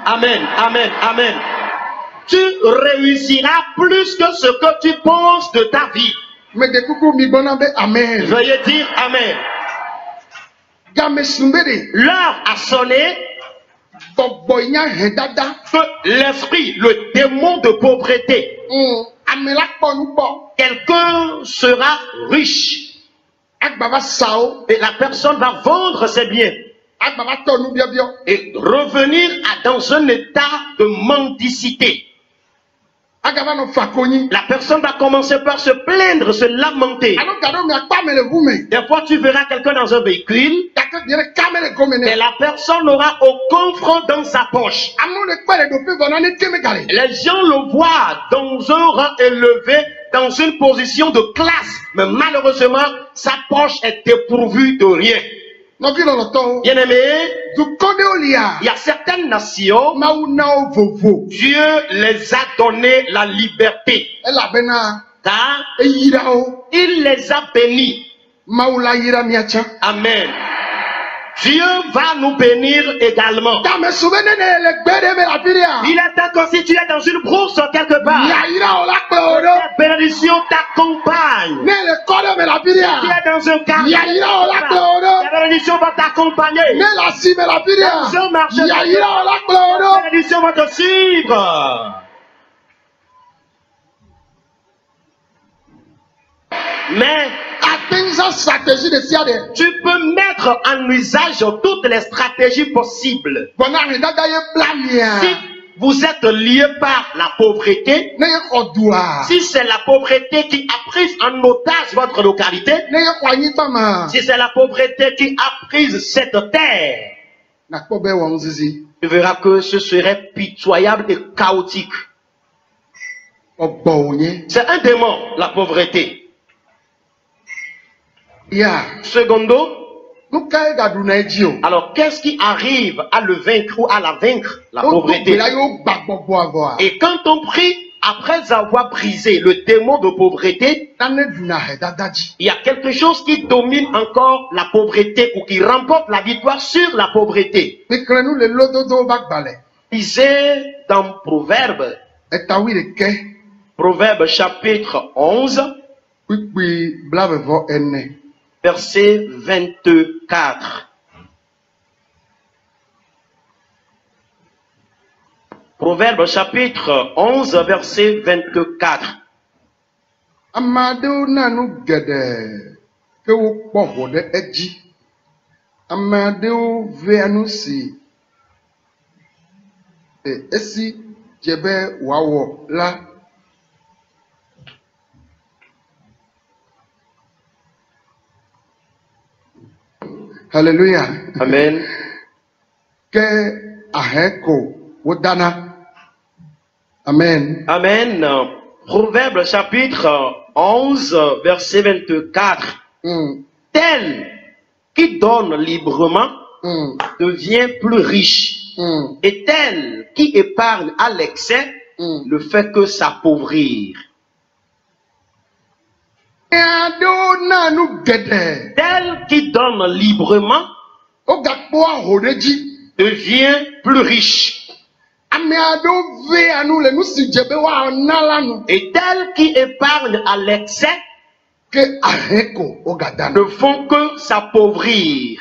Speaker 2: Amen, amen, amen. Tu réussiras plus que ce que tu penses de ta vie. Veuillez dire Amen. L'heure a sonné. L'esprit, le démon de pauvreté. Quelqu'un sera riche. Et la personne va vendre ses biens. Et revenir dans un état de mendicité. La personne va commencer par se plaindre, se lamenter. Des fois, tu verras quelqu'un dans un véhicule, et la n'aura aucun franc dans sa poche. Les gens le voient dans un rang élevé, dans une position de classe, mais malheureusement, sa poche est dépourvue de rien. Bien-aimé, il y a certaines nations, Dieu les a donné la liberté, car il les a bénis. Amen. Dieu va nous bénir également. Il est constitué dans une bourse quelque part. La bénédiction t'accompagne. Tu es dans un quartier. La bénédiction va t'accompagner. Dans un marché, la bénédiction va te suivre. Mais tu peux mettre en usage toutes les stratégies possibles. Si vous êtes lié par la pauvreté,
Speaker 1: ne ye xɔ dua,
Speaker 2: si c'est la pauvreté qui a pris en otage votre localité,
Speaker 1: ne ye xɔ anyigba ma,
Speaker 2: si c'est la pauvreté qui a pris cette terre,
Speaker 1: nakpɔ be wɔ ŋuzizi,
Speaker 2: tu verras que ce serait pitoyable et chaotique.
Speaker 1: ɔgbɔ wònye,
Speaker 2: C'est un démon, la pauvreté.
Speaker 1: ya,
Speaker 2: Secondo,
Speaker 1: nu ka ye gaɖu na edzi o.
Speaker 2: alors qu'est-ce qui arrive à le vaincre ou à la vaincre, la
Speaker 1: O do
Speaker 2: pauvreté?
Speaker 1: gbe la yewo gba gbɔgbɔ avɔa,
Speaker 2: Et quand on prie, après avoir brisé le démon de pauvreté,
Speaker 1: nane ɖuna he dada dzi.
Speaker 2: il y a quelque chose qui domine encore la pauvreté ou qui remporte la victoire sur la pauvreté.
Speaker 1: Mikle nu le lododo ba gbalẽ,
Speaker 2: Lisez dans Proverbe,
Speaker 1: etawi ɖeke,
Speaker 2: Proverbe chapitre 11,
Speaker 1: kpikpi blavevɔ ene.
Speaker 2: verset 24. Proverbe chapitre 11, verset 24.
Speaker 1: Ame aɖewo na nu geɖe ke wokpɔ ʋɔ ɖe edzi. Ame aɖewo vea nu si esi dze be wòawɔ la. Hallelujah.
Speaker 2: Amen.
Speaker 1: Ke ahɛ ko wodana. Amen.
Speaker 2: Amen. Proverbe chapitre 11, verset 24. Tel qui donne librement devient plus riche. Et tel qui épargne à l'excès ne fait que s'appauvrir.
Speaker 1: Aɖewo na nu geɖe.
Speaker 2: Tel qui donne librement
Speaker 1: Wogakpɔ ahɔ ɖe dzi.
Speaker 2: devient plus riche.
Speaker 1: Ame aɖewo vea nu le nu si dze be woana la nu.
Speaker 2: Et tel qui épargne à l'excès
Speaker 1: Ke ahɛ ko wogadana.
Speaker 2: ne font que s'appauvrir.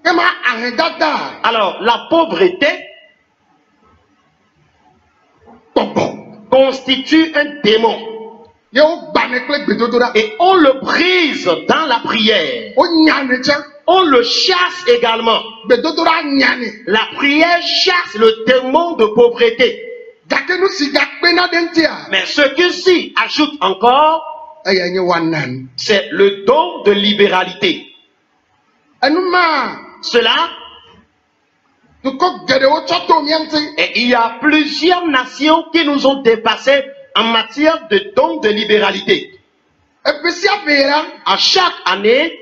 Speaker 1: Ema ahɛ dada.
Speaker 2: Alors, la pauvreté
Speaker 1: Gbɔgbɔ.
Speaker 2: constitue un démon.
Speaker 1: Ye wogbanɛ kple gbedodoɖa.
Speaker 2: Et on le brise dans la prière.
Speaker 1: Wonyane tsã.
Speaker 2: On le chasse également.
Speaker 1: Gbedodoɖa nyane.
Speaker 2: La prière chasse le démon de pauvreté.
Speaker 1: Gake nu si gakpena ɖe ŋutia.
Speaker 2: Mais ce qui s'y ajoute encore,
Speaker 1: Eya nye wanan.
Speaker 2: c'est le don de libéralité.
Speaker 1: Enuma.
Speaker 2: Cela,
Speaker 1: Dukɔ geɖewo tsɔ to mía ŋuti.
Speaker 2: et il y a plusieurs nations qui nous ont dépassés en matière de don de libéralité.
Speaker 1: Eƒe sia ƒe la.
Speaker 2: À chaque année,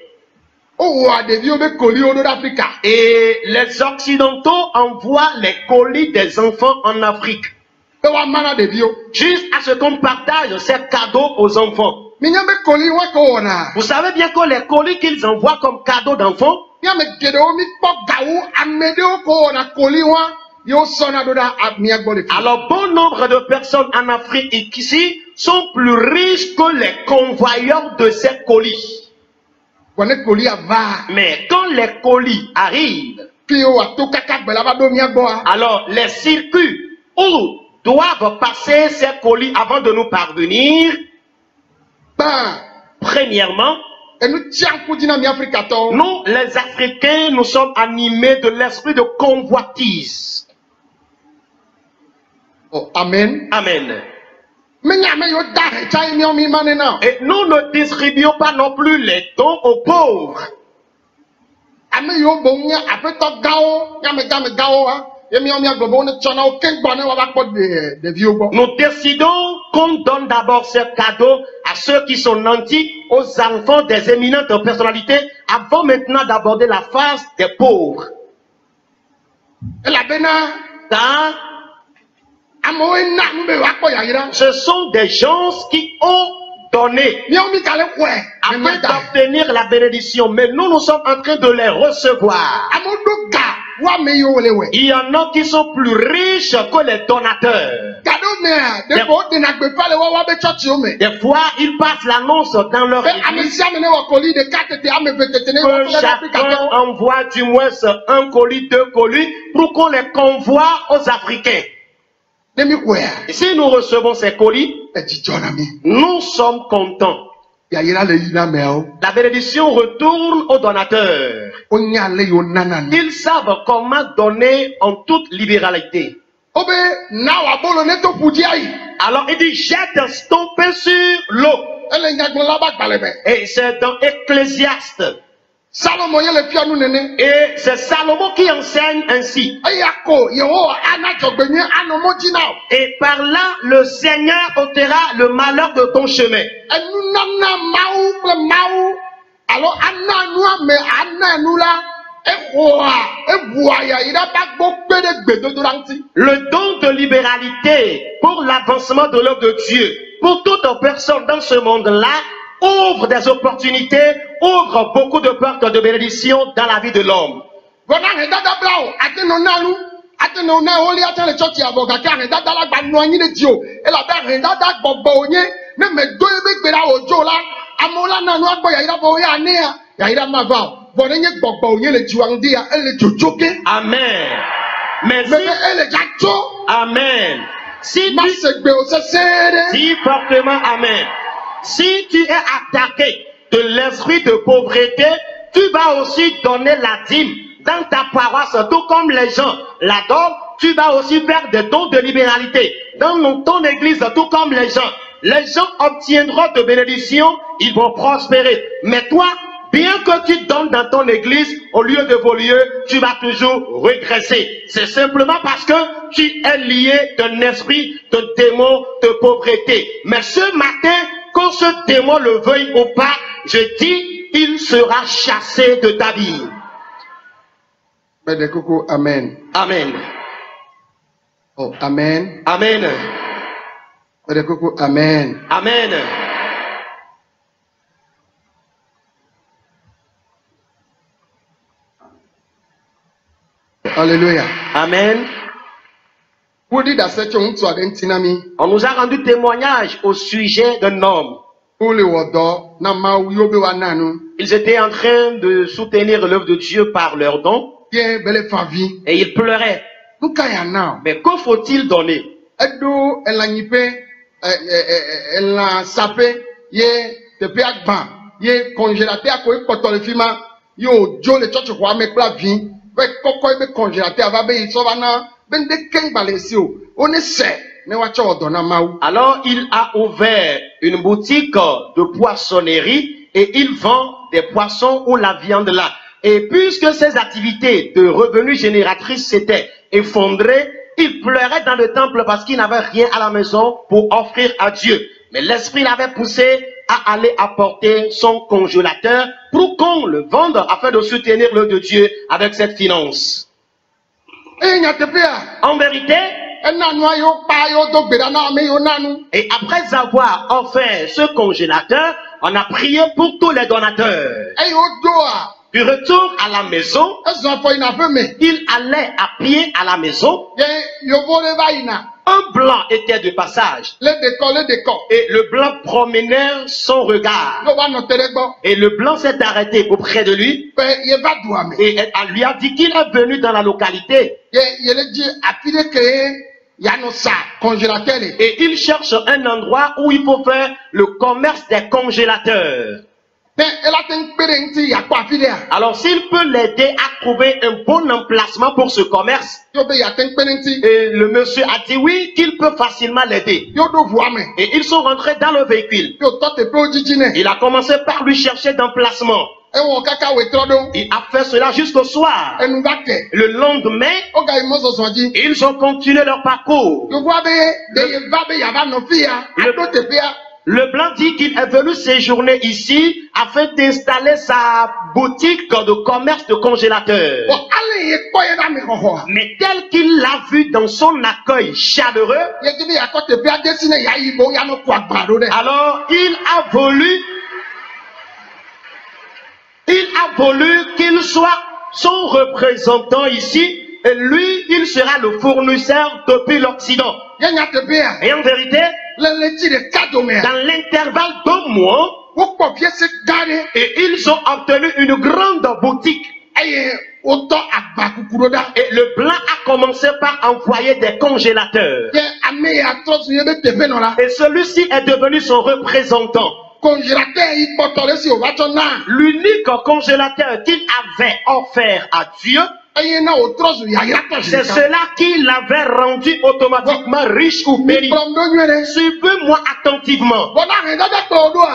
Speaker 1: Wowɔa ɖeviwo be koliwo ɖo ɖe Afrika.
Speaker 2: et les Occidentaux envoient les colis des enfants en Afrique.
Speaker 1: Be woama na ɖeviwo.
Speaker 2: Juste à ce qu'on partage ces cadeaux aux enfants.
Speaker 1: Minya be koli wa ko wɔna.
Speaker 2: Vous savez bien que les colis qu'ils envoient comme cadeaux d'enfants,
Speaker 1: Miame geɖewo mi kpɔ gawu ame ɖewo ko wɔna koli wa. Yewo sɔna ɖo ɖe mía gbɔ le fi.
Speaker 2: alors bon nombre de personnes en Afrique et ici sont plus riches que les convoyeurs de ces colis.
Speaker 1: Vɔ ne koli ava.
Speaker 2: Mais quand les colis arrivent,
Speaker 1: Fi wo ato kaka gbe la va ɖo mía gbɔa.
Speaker 2: alors les circuits où doivent passer ces colis avant de nous parvenir,
Speaker 1: Ban.
Speaker 2: premièrement,
Speaker 1: Enu tia ŋku dzi na mía Afrikatɔwo.
Speaker 2: nous les Africains, nous sommes animés de l'esprit de convoitise.
Speaker 1: Oh, amen.
Speaker 2: Amen.
Speaker 1: Menya ame yiwo da hɛ tsa ye míawo mi ma ne na.
Speaker 2: Et nous ne distribuons pas non plus les dons aux pauvres.
Speaker 1: Ame yiwo boŋ nye aƒetɔ gawo, nyame gawo wa. Ye míawo mía gblɔ be wo ne tsɔ na wo keŋ gbɔ ne woava kpɔ ɖeviwo gbɔ.
Speaker 2: Nous décidons qu'on donne d'abord ces cadeaux à ceux qui sont nantis, aux enfants des éminentes personnalités, avant maintenant d'aborder la phase des pauvres.
Speaker 1: Elabena
Speaker 2: Car
Speaker 1: amewo na nu be woakpɔ yayra.
Speaker 2: ce sont des gens qui ont donné
Speaker 1: Míawo mi gale xɔe.
Speaker 2: afin d'obtenir la bénédiction, mais nous sommes en train de les recevoir.
Speaker 1: Amewo ɖo ga wo ame yiwo le wɛ.
Speaker 2: Il y en a qui sont plus riches que les donateurs.
Speaker 1: Gaɖo mea, ɖeko wo ɖena gbeƒã le woawo be tsɔtsiwo me.
Speaker 2: Des fois, ils passent l'annonce dans leur
Speaker 1: Be ame
Speaker 2: église
Speaker 1: sia ame ne wɔ koli ɖeka tete ame eve tete ne
Speaker 2: que
Speaker 1: wɔ ɖe
Speaker 2: chacun
Speaker 1: Afrikatɔwo.
Speaker 2: envoie du moins un colis, 2 colis, pour qu'on les convoie aux Africains.
Speaker 1: Ne mi xɔea,
Speaker 2: Et si nous recevons ces colis,
Speaker 1: edzidzɔ na mi.
Speaker 2: nous sommes contents. La bénédiction retourne aux donateurs. Ils savent comment donner en toute libéralité. Alors il dit, jette ton pain sur l'eau. Et c'est dans Ecclésiaste. Et c'est Salomon qui enseigne ainsi. Et par là, le Seigneur ôtera le malheur de ton chemin. Le don de libéralité pour l'avancement de l'œuvre de Dieu, pour toute personne dans ce monde-là, ouvre des opportunités, ouvre beaucoup de portes de bénédiction dans la vie de l'homme. Amen. Amen. Si fortement, amen. Si tu es attaqué de l'esprit de pauvreté, tu vas aussi donner la dîme dans ta paroisse, tout comme les gens l'adorent. Tu vas aussi faire des dons de libéralité dans ton église, tout comme les gens. Les gens obtiendront de bénédictions, ils vont prospérer. Mais toi, bien que tu donnes dans ton église, au lieu d'évoluer, tu vas toujours régresser. C'est simplement parce que tu es lié d'un esprit de démon de pauvreté. Mais ce matin, quand ce démon le veuille ou pas, je dis, il sera chassé de ta vie.
Speaker 1: Amen.
Speaker 2: Amen.
Speaker 1: Oh, amen.
Speaker 2: Amen.
Speaker 1: Amen.
Speaker 2: Amen.
Speaker 1: Alléluia.
Speaker 2: Amen. On nous a rendu témoignage au sujet d'un homme. Ils étaient en train de soutenir l'œuvre de Dieu par leurs dons. Et ils pleuraient. Mais que faut-il donner? Alors il a ouvert une boutique de poissonnerie et il vend des poissons ou la viande là. Et puisque ses activités de revenus génératrices s'étaient effondrées, il pleurait dans le temple parce qu'il n'avait rien à la maison pour offrir à Dieu. Mais l'esprit l'avait poussé à aller apporter son congélateur pour qu'on le vende afin de soutenir l'œuvre de Dieu avec cette finance. En vérité, et après avoir offert ce congélateur, on a prié pour tous les donateurs. Du retour à la maison, il allait à pied à la maison. Un blanc était de passage. Et le blanc promenait son regard. Et le blanc s'est arrêté auprès de lui. Et elle lui a dit qu'il est venu dans la localité. Et il cherche un endroit où il faut faire le commerce des congélateurs. Alors s'il peut l'aider à trouver un bon emplacement pour ce commerce, et le monsieur a dit oui, qu'il peut facilement l'aider. Et ils sont rentrés dans le véhicule. Il a commencé par lui chercher d'emplacement. Il a fait cela jusqu'au soir. Le lendemain, ils ont continué leur parcours. Le blanc dit qu'il est venu séjourner ici afin d'installer sa boutique de commerce de congélateurs. Mais tel qu'il l'a vu dans son accueil chaleureux, alors il a voulu qu'il soit son représentant ici. Et lui, il sera le fournisseur depuis l'Occident. Et en vérité, dans l'intervalle d'1 mois, et ils ont obtenu une grande boutique. Et le blanc a commencé par envoyer des congélateurs. Et celui-ci est devenu son représentant. L'unique congélateur qu'il avait offert à Dieu, c'est cela qui l'avait rendu automatiquement riche ou péri. Suivez-moi attentivement.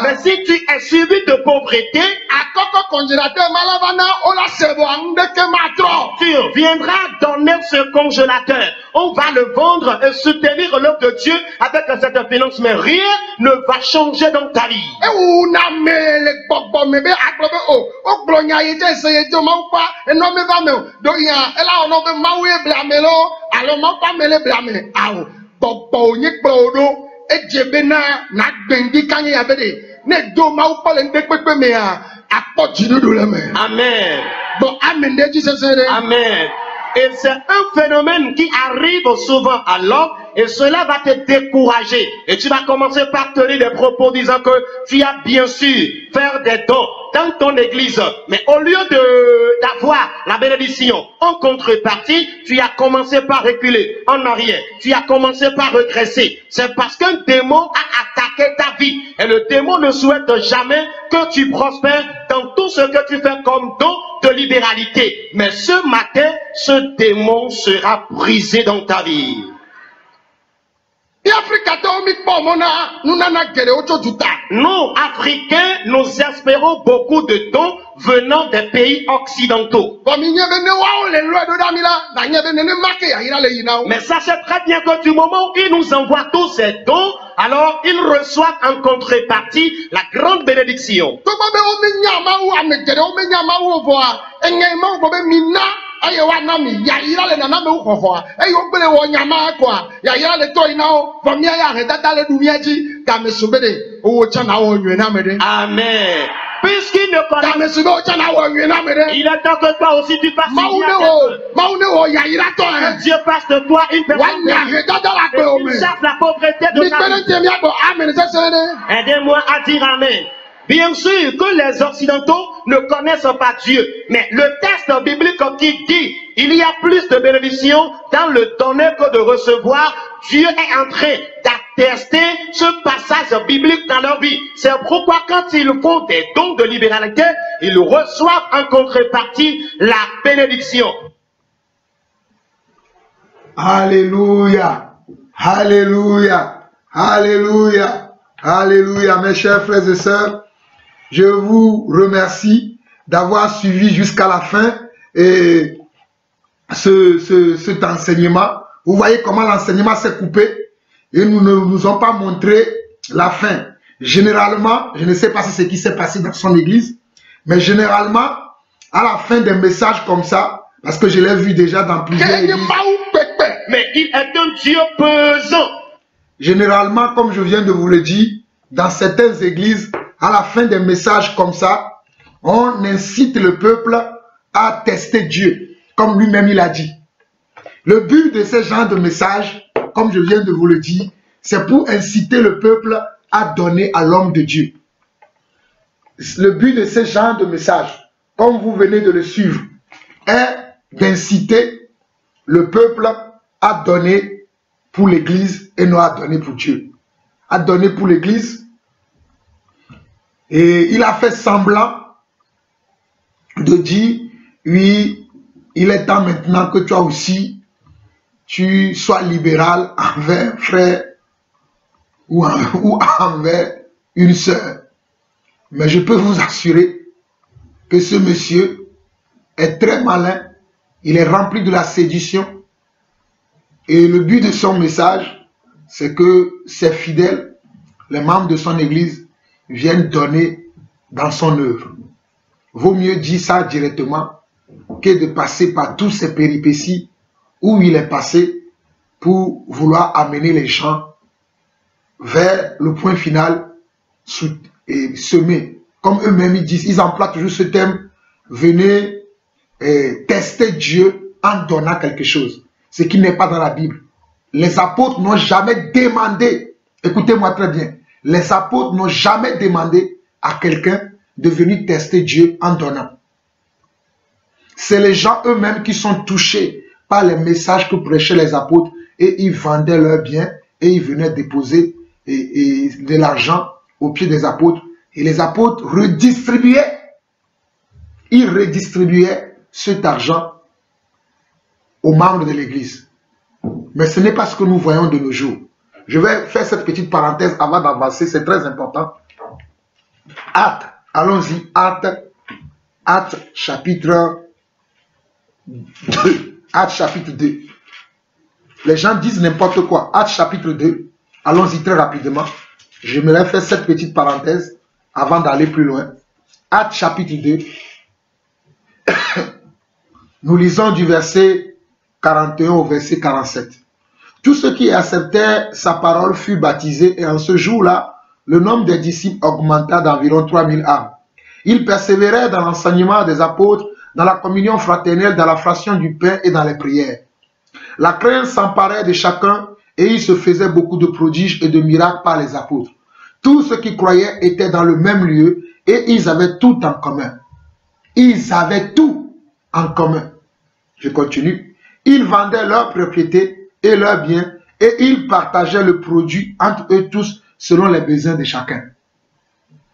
Speaker 2: Mais si tu es suivi de pauvreté, tu viendras donner ce congélateur. On va le vendre et soutenir l'œuvre de Dieu avec cette finance, mais rien ne va changer dans ta vie. Amen. Amen. Et c'est un phénomène qui arrive souvent à l'homme et cela va te décourager. Et tu vas commencer par tenir des propos disant que tu as bien sûr faire des dons dans ton église. Mais au lieu d'avoir la bénédiction en contrepartie, tu as commencé par reculer en arrière. Tu as commencé par regresser. C'est parce qu'un démon a attaqué ta vie. Et le démon ne souhaite jamais que tu prospères dans tout ce que tu fais comme don de libéralité. Mais ce matin, ce démon sera brisé dans ta vie. Nous, Africains, nous espérons beaucoup de dons venant des pays occidentaux. Mais sachez très bien que du moment où ils nous envoient tous ces dons, alors ils reçoivent en contrepartie la grande bénédiction. Amen. Puisqu'il ne connaît, il est temps que toi aussi tu fasses que Dieu fasse de toi une personne et qu'il chasse la pauvreté de ta vie. Aidez-moi à dire Amen. Bien sûr que les Occidentaux ne connaissent pas Dieu, mais le texte biblique qui dit il y a plus de bénédiction dans le donner que de recevoir, Dieu est en train d'attester ce passage biblique dans leur vie. C'est pourquoi quand ils font des dons de libéralité, ils reçoivent en contrepartie la bénédiction.
Speaker 1: Alléluia, alléluia, alléluia, alléluia, mes chers frères et sœurs. Je vous remercie d'avoir suivi jusqu'à la fin et cet enseignement. Vous voyez comment l'enseignement s'est coupé et nous ne nous ont pas montré la fin. Généralement, je ne sais pas si c'est ce qui s'est passé dans son église, mais généralement, à la fin des messages comme ça, parce que je l'ai vu déjà dans plusieurs églises.
Speaker 2: Mais il est un Dieu pesant.
Speaker 1: Généralement, comme je viens de vous le dire, dans certaines églises, à la fin des messages comme ça, on incite le peuple à tester Dieu, comme lui-même il a dit. Le but de ce genre de message, comme je viens de vous le dire, c'est pour inciter le peuple à donner à l'homme de Dieu. Le but de ce genre de message, comme vous venez de le suivre, est d'inciter le peuple à donner pour l'Église et non à donner pour Dieu. À donner pour l'Église. Et il a fait semblant de dire, oui, il est temps maintenant que toi aussi, tu sois libéral envers un frère ou envers une sœur. Mais je peux vous assurer que ce monsieur est très malin, il est rempli de la séduction. Et le but de son message, c'est que ses fidèles, les membres de son église, viennent donner dans son œuvre. Vaut mieux dire ça directement que de passer par toutes ces péripéties où il est passé pour vouloir amener les gens vers le point final et semer. Comme eux-mêmes ils disent, ils emploient toujours ce terme, venez tester Dieu en donnant quelque chose. Ce qui n'est pas dans la Bible. Les apôtres n'ont jamais demandé, écoutez-moi très bien, les apôtres n'ont jamais demandé à quelqu'un de venir tester Dieu en donnant. C'est les gens eux-mêmes qui sont touchés par les messages que prêchaient les apôtres et ils vendaient leurs biens et ils venaient déposer de l'argent aux pieds des apôtres Et les apôtres redistribuaient. Ils redistribuaient cet argent aux membres de l'église. Mais ce n'est pas ce que nous voyons de nos jours. Je vais faire cette petite parenthèse avant d'avancer, c'est très important. Actes, allons-y, Actes chapitre 2. Actes chapitre 2. Les gens disent n'importe quoi. Actes chapitre 2. Allons-y très rapidement. J'aimerais faire cette petite parenthèse avant d'aller plus loin. Actes chapitre 2. Nous lisons du verset 41 au verset 47. Tous ceux qui acceptaient sa parole furent baptisés et en ce jour-là, le nombre des disciples augmenta d'environ 3000 âmes. Ils persévéraient dans l'enseignement des apôtres, dans la communion fraternelle, dans la fraction du pain et dans les prières. La crainte s'emparait de chacun et il se faisait beaucoup de prodiges et de miracles par les apôtres. Tous ceux qui croyaient étaient dans le même lieu et ils avaient tout en commun. Ils avaient tout en commun. Je continue. Ils vendaient leurs propriétés et leurs biens et ils partageaient le produit entre eux tous selon les besoins de chacun.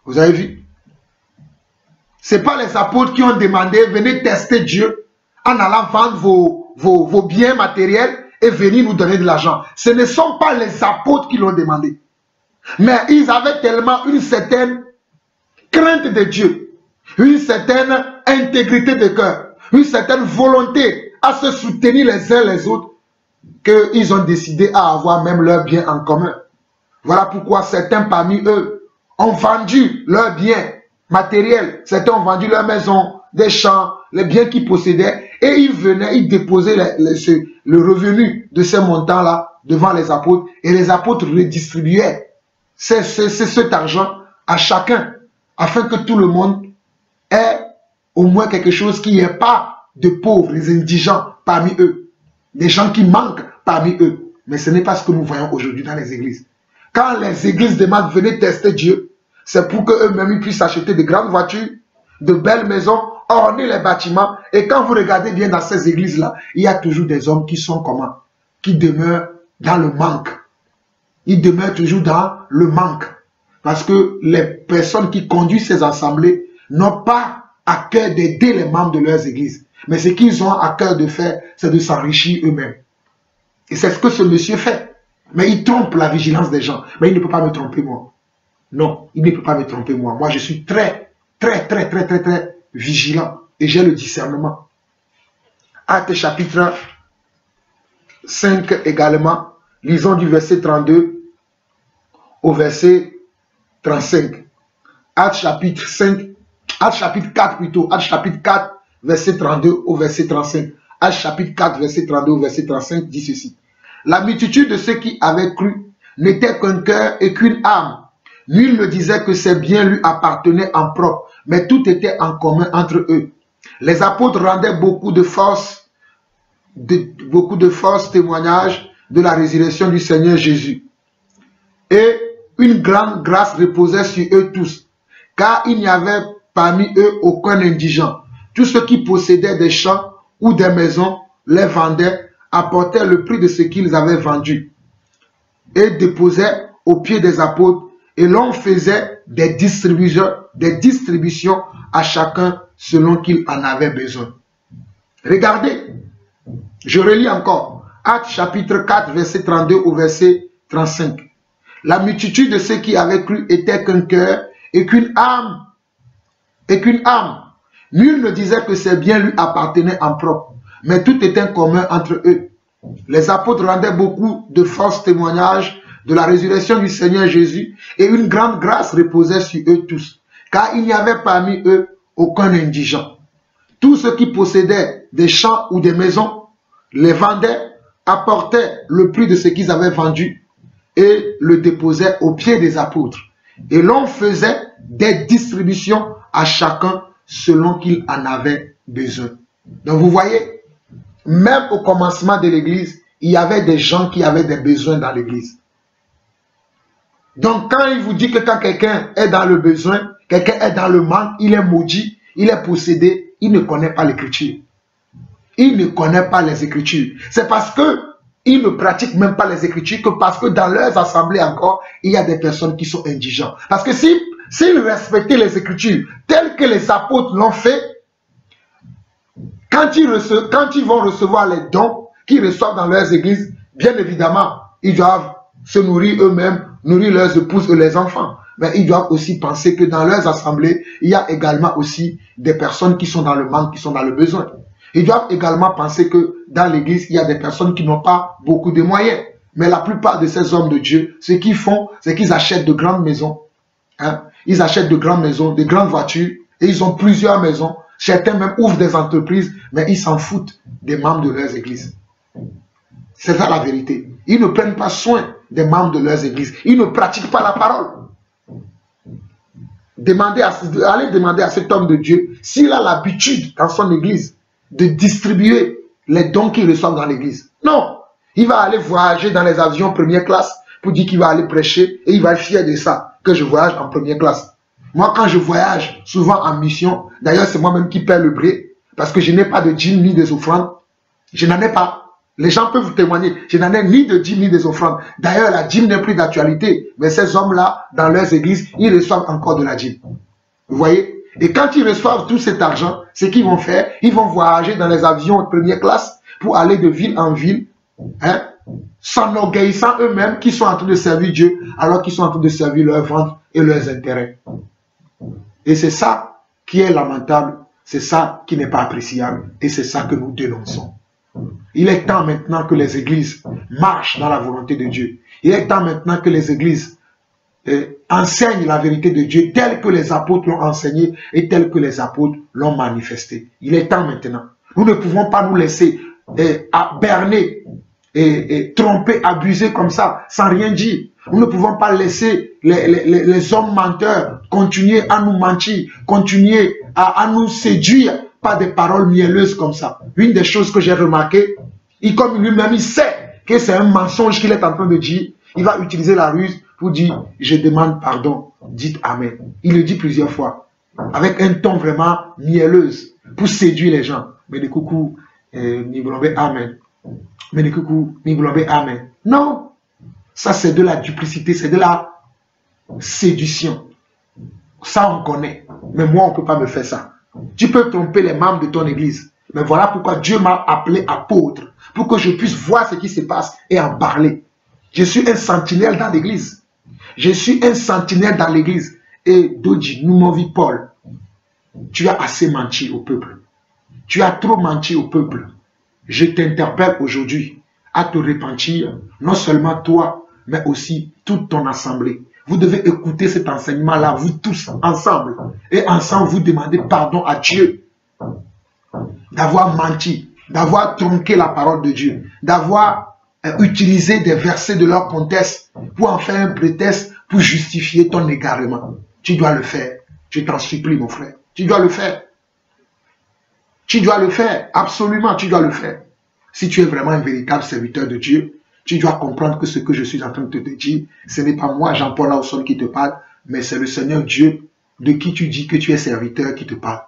Speaker 1: Vous avez vu? Ce n'est pas les apôtres qui ont demandé, venez tester Dieu en allant vendre vos biens matériels et venir nous donner de l'argent. Ce ne sont pas les apôtres qui l'ont demandé. Mais ils avaient tellement une certaine crainte de Dieu, une certaine intégrité de cœur, une certaine volonté à se soutenir les uns les autres, qu'ils ont décidé à avoir même leurs biens en commun. Voilà pourquoi certains parmi eux ont vendu leurs biens matériels, certains ont vendu leurs maisons, des champs, les biens qu'ils possédaient, et ils venaient, ils déposaient le revenu de ces montants-là devant les apôtres, et les apôtres redistribuaient cet argent à chacun, afin que tout le monde ait au moins quelque chose, qu'il n'y ait pas de pauvres, des indigents parmi eux, des gens qui manquent parmi eux. Mais ce n'est pas ce que nous voyons aujourd'hui dans les églises. Quand les églises demandent, venez tester Dieu, c'est pour qu'eux-mêmes puissent acheter de grandes voitures, de belles maisons, orner les bâtiments. Et quand vous regardez bien dans ces églises-là, il y a toujours des hommes qui sont comment? Qui demeurent dans le manque. Ils demeurent toujours dans le manque. Parce que les personnes qui conduisent ces assemblées n'ont pas à cœur d'aider les membres de leurs églises. Mais ce qu'ils ont à cœur de faire, c'est de s'enrichir eux-mêmes. Et c'est ce que ce monsieur fait. Mais il trompe la vigilance des gens. Mais il ne peut pas me tromper moi. Non, il ne peut pas me tromper moi. Moi, je suis très vigilant. Et j'ai le discernement. Actes chapitre 5 également. Lisons du verset 32 au verset 35. Actes chapitre 5. Actes chapitre 4 plutôt. Actes chapitre 4, verset 32 au verset 35. Actes chapitre 4, verset 32 au verset 35 dit ceci. La multitude de ceux qui avaient cru n'était qu'un cœur et qu'une âme. Nul ne disait que ses biens lui appartenaient en propre, mais tout était en commun entre eux. Les apôtres rendaient beaucoup de force témoignage de la résurrection du Seigneur Jésus. Et une grande grâce reposait sur eux tous, car il n'y avait parmi eux aucun indigent. Tous ceux qui possédaient des champs ou des maisons les vendaient, apportaient le prix de ce qu'ils avaient vendu et déposaient aux pieds des apôtres, et l'on faisait des distributions à chacun selon qu'il en avait besoin. Regardez, je relis encore, Actes chapitre 4, verset 32 au verset 35. La multitude de ceux qui avaient cru était qu'un cœur et qu'une âme. Nul ne disait que ses biens lui appartenaient en propre, mais tout était commun entre eux. Les apôtres rendaient beaucoup de force témoignage de la résurrection du Seigneur Jésus, et une grande grâce reposait sur eux tous, car il n'y avait parmi eux aucun indigent. Tous ceux qui possédaient des champs ou des maisons les vendaient, apportaient le prix de ce qu'ils avaient vendu et le déposaient aux pieds des apôtres. Et l'on faisait des distributions à chacun selon qu'il en avait besoin. Donc vous voyez, même au commencement de l'église, il y avait des gens qui avaient des besoins dans l'église. Donc quand il vous dit que quand quelqu'un est dans le besoin, quelqu'un est dans le manque, il est maudit, il est possédé, il ne connaît pas l'écriture. Il ne connaît pas les écritures. C'est parce qu'il ne pratique même pas les écritures que parce que dans leurs assemblées encore, il y a des personnes qui sont indigentes. Parce que si s'ils respectaient les Écritures telles que les apôtres l'ont fait, quand ils vont recevoir les dons qu'ils reçoivent dans leurs églises, bien évidemment, ils doivent se nourrir eux-mêmes, nourrir leurs épouses et les enfants. Mais ils doivent aussi penser que dans leurs assemblées, il y a également aussi des personnes qui sont dans le manque, qui sont dans le besoin. Ils doivent également penser que dans l'église, il y a des personnes qui n'ont pas beaucoup de moyens. Mais la plupart de ces hommes de Dieu, ce qu'ils font, c'est qu'ils achètent de grandes maisons. Hein? Ils achètent de grandes maisons, de grandes voitures, et ils ont plusieurs maisons. Certains même ouvrent des entreprises, mais ils s'en foutent des membres de leurs églises. C'est ça la vérité. Ils ne prennent pas soin des membres de leurs églises. Ils ne pratiquent pas la parole. Allez demander à cet homme de Dieu s'il a l'habitude dans son église de distribuer les dons qu'il reçoit dans l'église. Non. Il va aller voyager dans les avions première classe pour dire qu'il va aller prêcher et il va être fier de ça, que je voyage en première classe. Moi, quand je voyage souvent en mission, d'ailleurs, c'est moi-même qui paie le blé parce que je n'ai pas de dîmes ni des offrandes. Je n'en ai pas. Les gens peuvent vous témoigner. Je n'en ai ni de dîmes ni des offrandes. D'ailleurs, la dîme n'est plus d'actualité. Mais ces hommes-là, dans leurs églises, ils reçoivent encore de la dîme. Vous voyez? Et quand ils reçoivent tout cet argent, ce qu'ils vont faire, ils vont voyager dans les avions de première classe pour aller de ville en ville, hein, s'enorgueillissant eux-mêmes qu'ils sont en train de servir Dieu alors qu'ils sont en train de servir leur ventre et leurs intérêts. Et c'est ça qui est lamentable, c'est ça qui n'est pas appréciable et c'est ça que nous dénonçons. Il est temps maintenant que les églises marchent dans la volonté de Dieu. Il est temps maintenant que les églises enseignent la vérité de Dieu telle que les apôtres l'ont enseigné et telle que les apôtres l'ont manifesté. Il est temps maintenant. Nous ne pouvons pas nous laisser berner et tromper, abuser comme ça, sans rien dire. Nous ne pouvons pas laisser les hommes menteurs continuer à nous mentir, continuer à nous séduire par des paroles mielleuses comme ça. Une des choses que j'ai remarqué, comme lui-même il sait que c'est un mensonge qu'il est en train de dire, il va utiliser la ruse pour dire « je demande pardon, dites Amen ». Il le dit plusieurs fois, avec un ton vraiment mielleuse, pour séduire les gens. Mais de coucou, Amen. Mais de coucou, Amen. Non, ça c'est de la duplicité, c'est de la séduction. Ça on connaît, mais moi on ne peut pas me faire ça. Tu peux tromper les membres de ton église, mais voilà pourquoi Dieu m'a appelé apôtre, pour que je puisse voir ce qui se passe et en parler. Je suis un sentinelle dans l'église. Je suis un sentinelle dans l'église. Et Doji, nous m'en vit Paul, tu as assez menti au peuple. Tu as trop menti au peuple. Je t'interpelle aujourd'hui à te repentir, non seulement toi, mais aussi toute ton assemblée. Vous devez écouter cet enseignement-là, vous tous ensemble. Et ensemble, vous demandez pardon à Dieu d'avoir menti, d'avoir tronqué la parole de Dieu, d'avoir utilisé des versets de leur contexte pour en faire un prétexte pour justifier ton égarement. Tu dois le faire. Je t'en supplie, mon frère. Tu dois le faire. Tu dois le faire. Absolument, tu dois le faire. Si tu es vraiment un véritable serviteur de Dieu, tu dois comprendre que ce que je suis en train de te dire, ce n'est pas moi, Jean-Paul Lawson, qui te parle, mais c'est le Seigneur Dieu de qui tu dis que tu es serviteur qui te parle.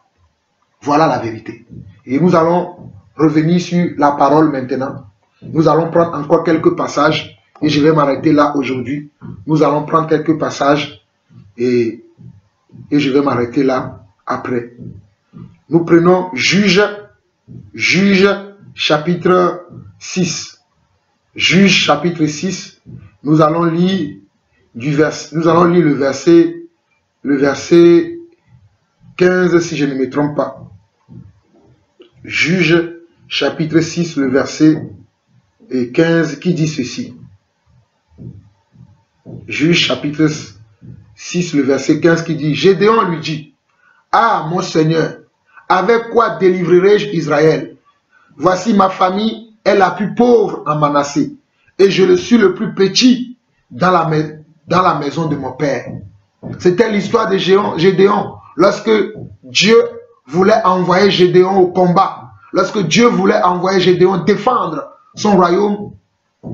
Speaker 1: Voilà la vérité. Et nous allons revenir sur la parole maintenant. Nous allons prendre encore quelques passages et je vais m'arrêter là aujourd'hui. Nous allons prendre quelques passages et je vais m'arrêter là après. Nous prenons Juge chapitre 6. Juge chapitre 6, nous allons lire le verset 15 si je ne me trompe pas. Juge chapitre 6, le verset 15 qui dit ceci. Juge chapitre 6, le verset 15 qui dit, Gédéon lui dit, ah mon Seigneur, avec quoi délivrerai-je Israël? Voici ma famille est la plus pauvre en Manassé, et je le suis le plus petit dans la maison de mon père. C'était l'histoire de Gédéon. Lorsque Dieu voulait envoyer Gédéon au combat, lorsque Dieu voulait envoyer Gédéon défendre son royaume,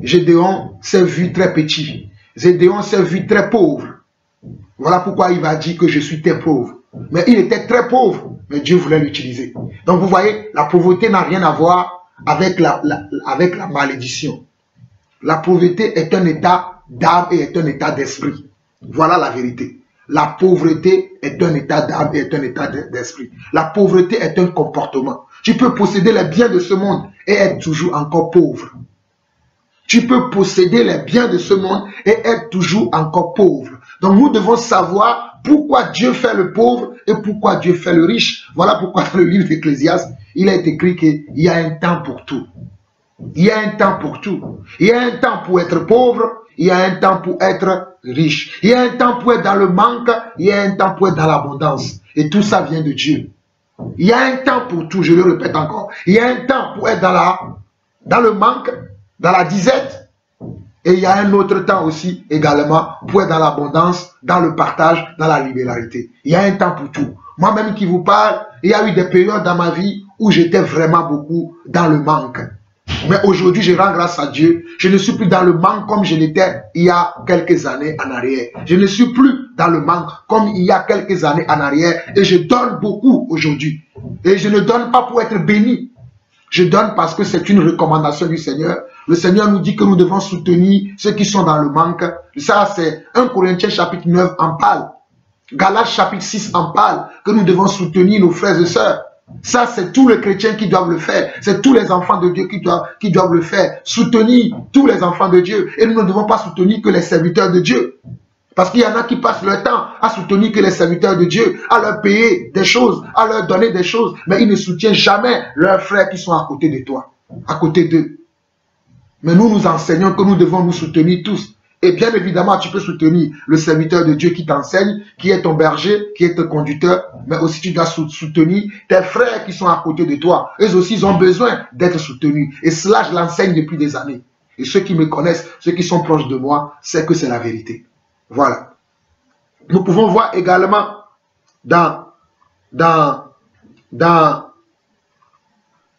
Speaker 1: Gédéon s'est vu très petit. Gédéon s'est vu très pauvre. Voilà pourquoi il va dire que je suis très pauvre. Mais il était très pauvre, mais Dieu voulait l'utiliser. Donc vous voyez, la pauvreté n'a rien à voir avec la malédiction. La pauvreté est un état d'âme et est un état d'esprit. Voilà la vérité. La pauvreté est un état d'âme et est un état d'esprit. La pauvreté est un comportement. Tu peux posséder les biens de ce monde et être toujours encore pauvre. Tu peux posséder les biens de ce monde et être toujours encore pauvre. Donc nous devons savoir pourquoi Dieu fait le pauvre et pourquoi Dieu fait le riche. Voilà pourquoi dans le livre d'Ecclésiaste, il est écrit qu'il y a un temps pour tout. Il y a un temps pour tout. Il y a un temps pour être pauvre, il y a un temps pour être riche. Il y a un temps pour être dans le manque, il y a un temps pour être dans l'abondance. Et tout ça vient de Dieu. Il y a un temps pour tout, je le répète encore. Il y a un temps pour être dans le manque, dans la disette. Et il y a un autre temps aussi également pour être dans l'abondance, dans le partage, dans la libéralité. Il y a un temps pour tout. Moi-même qui vous parle, il y a eu des périodes dans ma vie où j'étais vraiment beaucoup dans le manque. Mais aujourd'hui, je rends grâce à Dieu. Je ne suis plus dans le manque comme je l'étais il y a quelques années en arrière. Je ne suis plus dans le manque comme il y a quelques années en arrière. Et je donne beaucoup aujourd'hui. Et je ne donne pas pour être béni. Je donne parce que c'est une recommandation du Seigneur. Le Seigneur nous dit que nous devons soutenir ceux qui sont dans le manque. Ça, c'est 1 Corinthiens chapitre 9 en parle. Galates chapitre 6 en parle. Que nous devons soutenir nos frères et sœurs. Ça, c'est tous les chrétiens qui doivent le faire. C'est tous les enfants de Dieu qui doivent le faire. Soutenir tous les enfants de Dieu. Et nous ne devons pas soutenir que les serviteurs de Dieu. Parce qu'il y en a qui passent leur temps à soutenir que les serviteurs de Dieu, à leur payer des choses, à leur donner des choses. Mais ils ne soutiennent jamais leurs frères qui sont à côté de toi, à côté d'eux. Mais nous nous enseignons que nous devons nous soutenir tous. Et bien évidemment, tu peux soutenir le serviteur de Dieu qui t'enseigne, qui est ton berger, qui est ton conducteur, mais aussi tu dois soutenir tes frères qui sont à côté de toi. Eux aussi, ils ont besoin d'être soutenus. Et cela, je l'enseigne depuis des années. Et ceux qui me connaissent, ceux qui sont proches de moi, c'est que c'est la vérité. Voilà. Nous pouvons voir également dans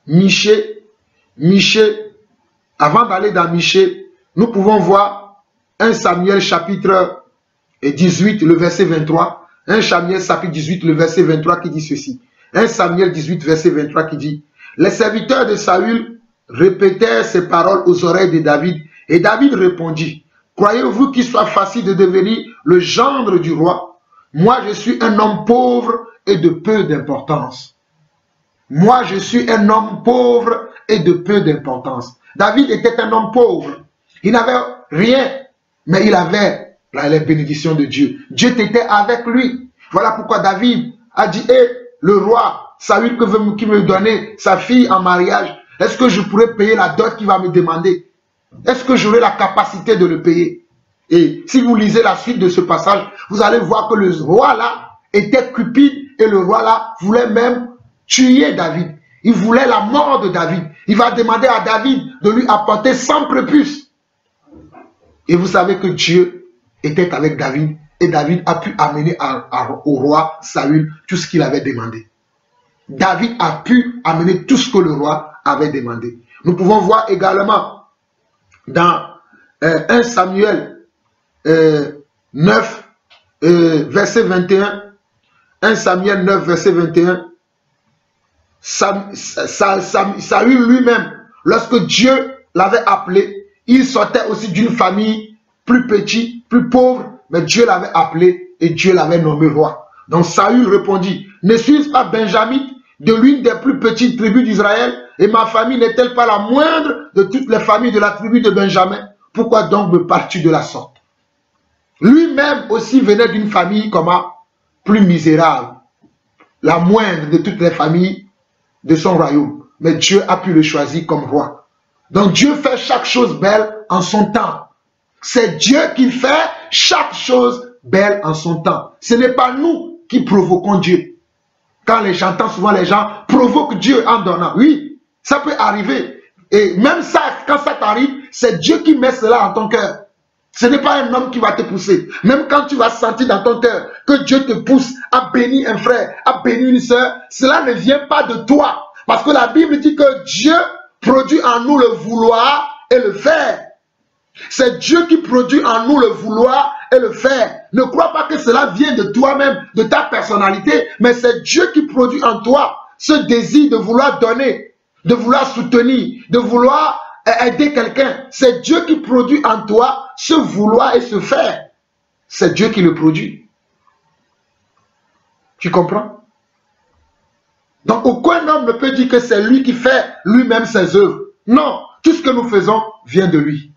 Speaker 1: Michée, avant d'aller dans Michée, nous pouvons voir 1 Samuel chapitre 18, le verset 23. 1 Samuel chapitre 18, le verset 23 qui dit ceci. 1 Samuel 18, verset 23 qui dit: les serviteurs de Saül répétèrent ces paroles aux oreilles de David. Et David répondit: croyez-vous qu'il soit facile de devenir le gendre du roi? Moi, je suis un homme pauvre et de peu d'importance. Moi, je suis un homme pauvre et de peu d'importance. David était un homme pauvre. Il n'avait rien, mais il avait les bénédictions de Dieu. Dieu était avec lui. Voilà pourquoi David a dit: le roi Saül qui me donnait sa fille en mariage, est-ce que je pourrais payer la dot qu'il va me demander? Est-ce que j'aurai la capacité de le payer? Et si vous lisez la suite de ce passage, vous allez voir que le roi là était cupide et le roi là voulait même tuer David. Il voulait la mort de David. Il va demander à David de lui apporter 100 prépuces. Et vous savez que Dieu était avec David et David a pu amener au roi Saül tout ce qu'il avait demandé. David a pu amener tout ce que le roi avait demandé. Nous pouvons voir également dans 1 Samuel 9, verset 21, 1 Samuel 9, verset 21, Saül lui-même, lorsque Dieu l'avait appelé, il sortait aussi d'une famille plus petite, plus pauvre, mais Dieu l'avait appelé et Dieu l'avait nommé roi. Donc Saül répondit: ne suis-je pas benjamite, de l'une des plus petites tribus d'Israël, et ma famille n'est-elle pas la moindre de toutes les familles de la tribu de Benjamin? Pourquoi donc me parles-tu de la sorte? Lui-même aussi venait d'une famille comment? Plus misérable, la moindre de toutes les familles de son royaume. Mais Dieu a pu le choisir comme roi. Donc Dieu fait chaque chose belle en son temps. C'est Dieu qui fait chaque chose belle en son temps. Ce n'est pas nous qui provoquons Dieu. Quand j'entends souvent les gens provoquent Dieu en donnant. Oui, ça peut arriver. Et même ça, quand ça t'arrive, c'est Dieu qui met cela en ton cœur. Ce n'est pas un homme qui va te pousser. Même quand tu vas sentir dans ton cœur que Dieu te pousse à bénir un frère, à bénir une soeur, cela ne vient pas de toi. Parce que la Bible dit que Dieu produit en nous le vouloir et le faire. C'est Dieu qui produit en nous le vouloir et le faire. Ne crois pas que cela vient de toi-même, de ta personnalité, mais c'est Dieu qui produit en toi ce désir de vouloir donner, de vouloir soutenir, de vouloir aider quelqu'un. C'est Dieu qui produit en toi ce vouloir et ce faire. C'est Dieu qui le produit. Tu comprends? Donc aucun homme ne peut dire que c'est lui qui fait lui-même ses œuvres. Non, tout ce que nous faisons vient de lui.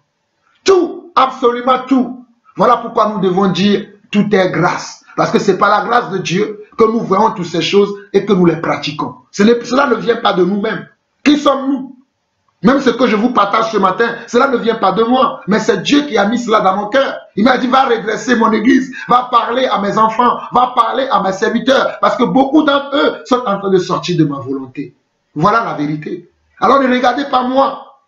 Speaker 1: Tout, absolument tout. Voilà pourquoi nous devons dire tout est grâce. Parce que c'est par la grâce de Dieu que nous voyons toutes ces choses et que nous les pratiquons. Cela ne vient pas de nous-mêmes. Qui sommes-nous? Même ce que je vous partage ce matin, cela ne vient pas de moi, mais c'est Dieu qui a mis cela dans mon cœur. Il m'a dit, va redresser mon église, va parler à mes enfants, va parler à mes serviteurs, parce que beaucoup d'entre eux sont en train de sortir de ma volonté. Voilà la vérité. Alors ne regardez pas moi.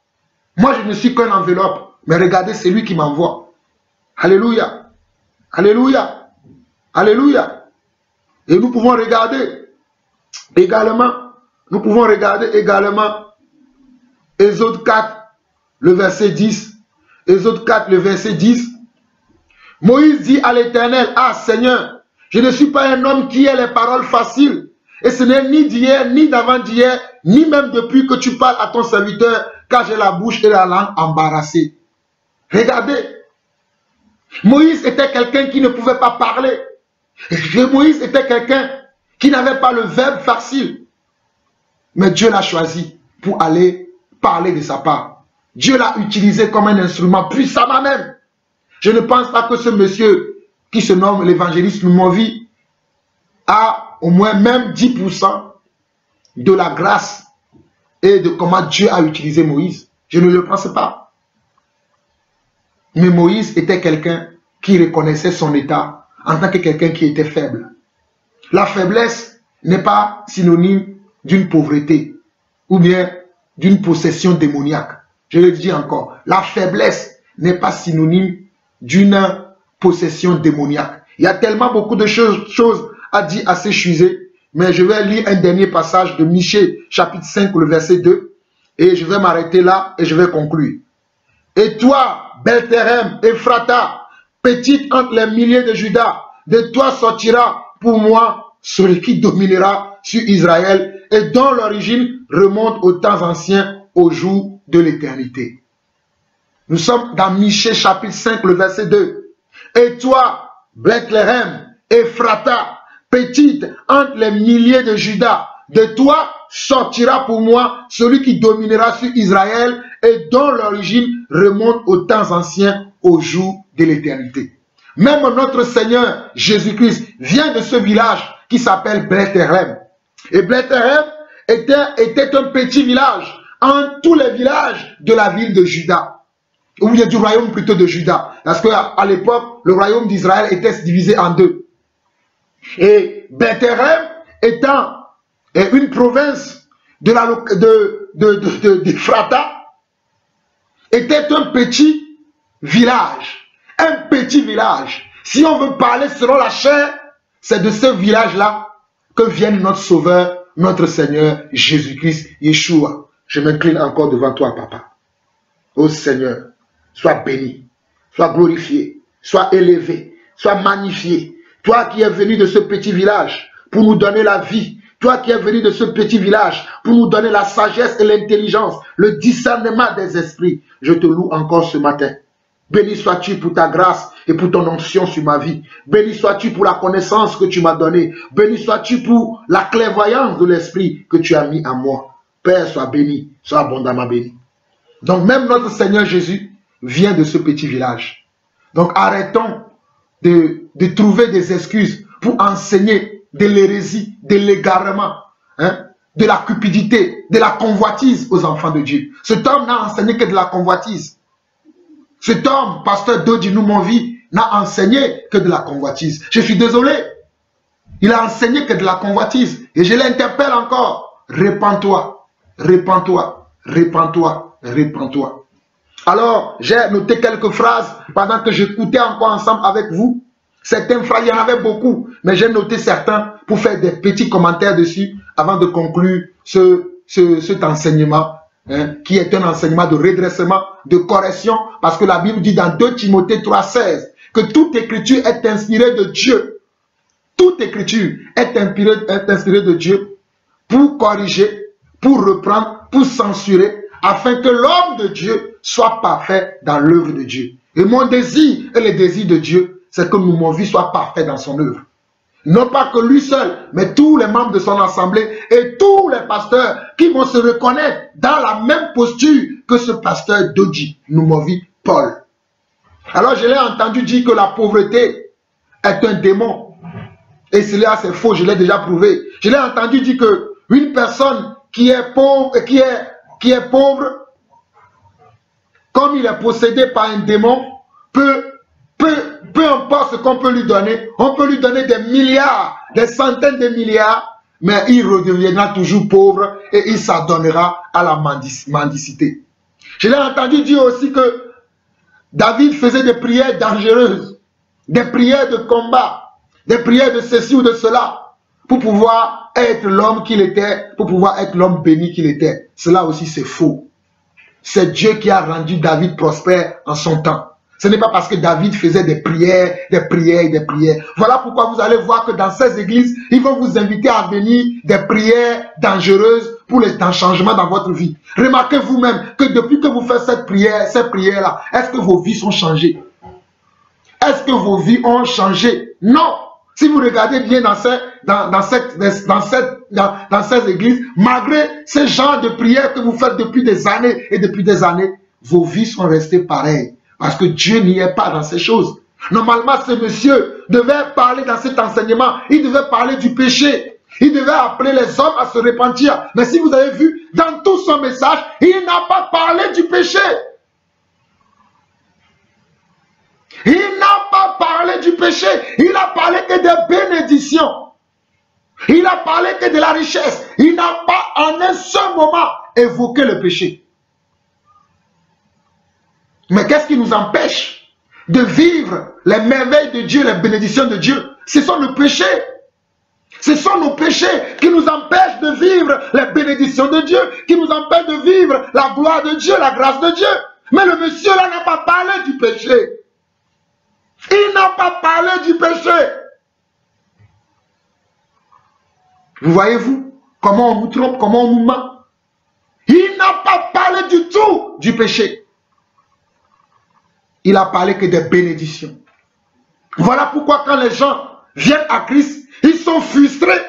Speaker 1: Moi, je ne suis qu'un enveloppe, mais regardez, c'est lui qui m'envoie. Alléluia. Alléluia. Alléluia. Et nous pouvons regarder également, Exode 4, le verset 10. Exode 4, le verset 10. Moïse dit à l'Éternel, ah Seigneur, je ne suis pas un homme qui ait les paroles faciles. Et ce n'est ni d'hier, ni d'avant-d'hier, ni même depuis que tu parles à ton serviteur, car j'ai la bouche et la langue embarrassées. Regardez, Moïse était quelqu'un qui ne pouvait pas parler. Et Moïse était quelqu'un qui n'avait pas le verbe facile. Mais Dieu l'a choisi pour aller parler de sa part. Dieu l'a utilisé comme un instrument puissamment même. Je ne pense pas que ce monsieur qui se nomme l'évangéliste Lumovi a au moins même 10% de la grâce et de comment Dieu a utilisé Moïse. Je ne le pense pas. Mais Moïse était quelqu'un qui reconnaissait son état en tant que quelqu'un qui était faible. La faiblesse n'est pas synonyme d'une pauvreté ou bien d'une possession démoniaque. Je le dis encore, la faiblesse n'est pas synonyme d'une possession démoniaque. Il y a tellement beaucoup de choses à dire à ce sujet, mais je vais lire un dernier passage de Michée, chapitre 5, le verset 2, et je vais m'arrêter là et je vais conclure. Et toi, Bethléem, Ephrata, petite entre les milliers de Juda, de toi sortira pour moi celui qui dominera sur Israël et dont l'origine remonte aux temps anciens, au jour de l'éternité. Nous sommes dans Michée chapitre 5, le verset 2. Et toi, Bethléem, Ephrata, petite entre les milliers de Juda, de toi sortira pour moi celui qui dominera sur Israël et dont l'origine remonte aux temps anciens, au jour de l'éternité. Même notre Seigneur Jésus-Christ vient de ce village qui s'appelle Bethléem. Et Bethléem était un petit village en tous les villages de la ville de Juda. Ou bien du royaume plutôt de Juda. Parce qu'à l'époque, le royaume d'Israël était divisé en deux. Et Bethléem étant une province d'Ephrata, était un petit village. Un petit village. Si on veut parler selon la chair, c'est de ce village-là que vient notre Sauveur, notre Seigneur Jésus-Christ, Yeshua. Je m'incline encore devant toi, Papa. Ô Seigneur, sois béni, sois glorifié, sois élevé, sois magnifié. Toi qui es venu de ce petit village pour nous donner la vie, toi qui es venu de ce petit village pour nous donner la sagesse et l'intelligence, le discernement des esprits, je te loue encore ce matin. Béni sois-tu pour ta grâce et pour ton onction sur ma vie. Béni sois-tu pour la connaissance que tu m'as donnée. Béni sois-tu pour la clairvoyance de l'esprit que tu as mis en moi. Père, sois béni, sois abondamment béni. Donc même notre Seigneur Jésus vient de ce petit village. Donc arrêtons de trouver des excuses pour enseigner de l'hérésie, de l'égarement, de la cupidité, de la convoitise aux enfants de Dieu. Cet homme n'a enseigné que de la convoitise. Cet homme, pasteur Dodinou Monvi, n'a enseigné que de la convoitise. Je suis désolé. Il a enseigné que de la convoitise. Et je l'interpelle encore. Répands-toi, répands-toi, répands-toi, répands-toi. Alors, j'ai noté quelques phrases pendant que j'écoutais encore ensemble avec vous. Certaines phrases, il y en avait beaucoup, mais j'ai noté certains pour faire des petits commentaires dessus avant de conclure cet enseignement. Qui est un enseignement de redressement, de correction, parce que la Bible dit dans 2 Timothée 3,16 que toute écriture est inspirée de Dieu. Toute écriture est inspirée de Dieu pour corriger, pour reprendre, pour censurer, afin que l'homme de Dieu soit parfait dans l'œuvre de Dieu. Et mon désir et le désir de Dieu, c'est que mon vie soit parfait dans son œuvre. Non pas que lui seul, mais tous les membres de son assemblée et tous les pasteurs qui vont se reconnaître dans la même posture que ce pasteur Dodji Noumovi Paul. Alors je l'ai entendu dire que la pauvreté est un démon. Et cela c'est faux, je l'ai déjà prouvé. Je l'ai entendu dire que une personne qui est pauvre, comme il est possédé par un démon, peu importe ce qu'on peut lui donner, on peut lui donner des milliards, des centaines de milliards, mais il redeviendra toujours pauvre et il s'adonnera à la mendicité. Je l'ai entendu dire aussi que David faisait des prières dangereuses, des prières de combat, des prières de ceci ou de cela, pour pouvoir être l'homme qu'il était, pour pouvoir être l'homme béni qu'il était. Cela aussi c'est faux. C'est Dieu qui a rendu David prospère en son temps. Ce n'est pas parce que David faisait des prières, des prières, des prières. Voilà pourquoi vous allez voir que dans ces églises, ils vont vous inviter à venir des prières dangereuses pour les changements dans votre vie. Remarquez vous-même que depuis que vous faites cette prière-là, est-ce que vos vies sont changées? Est-ce que vos vies ont changé? Non. Si vous regardez bien dans ces églises, malgré ce genre de prières que vous faites depuis des années et depuis des années, vos vies sont restées pareilles. Parce que Dieu n'y est pas dans ces choses. Normalement, ce monsieur devait parler dans cet enseignement. Il devait parler du péché. Il devait appeler les hommes à se repentir. Mais si vous avez vu, dans tout son message, il n'a pas parlé du péché. Il n'a pas parlé du péché. Il a parlé que des bénédictions. Il a parlé que de la richesse. Il n'a pas en un seul moment évoqué le péché. Mais qu'est-ce qui nous empêche de vivre les merveilles de Dieu, les bénédictions de Dieu? Ce sont nos péchés. Ce sont nos péchés qui nous empêchent de vivre les bénédictions de Dieu, qui nous empêchent de vivre la gloire de Dieu, la grâce de Dieu. Mais le monsieur là n'a pas parlé du péché. Il n'a pas parlé du péché. Vous voyez-vous comment on nous trompe, comment on nous ment? Il n'a pas parlé du tout du péché. Il a parlé que des bénédictions. Voilà pourquoi quand les gens viennent à Christ, ils sont frustrés.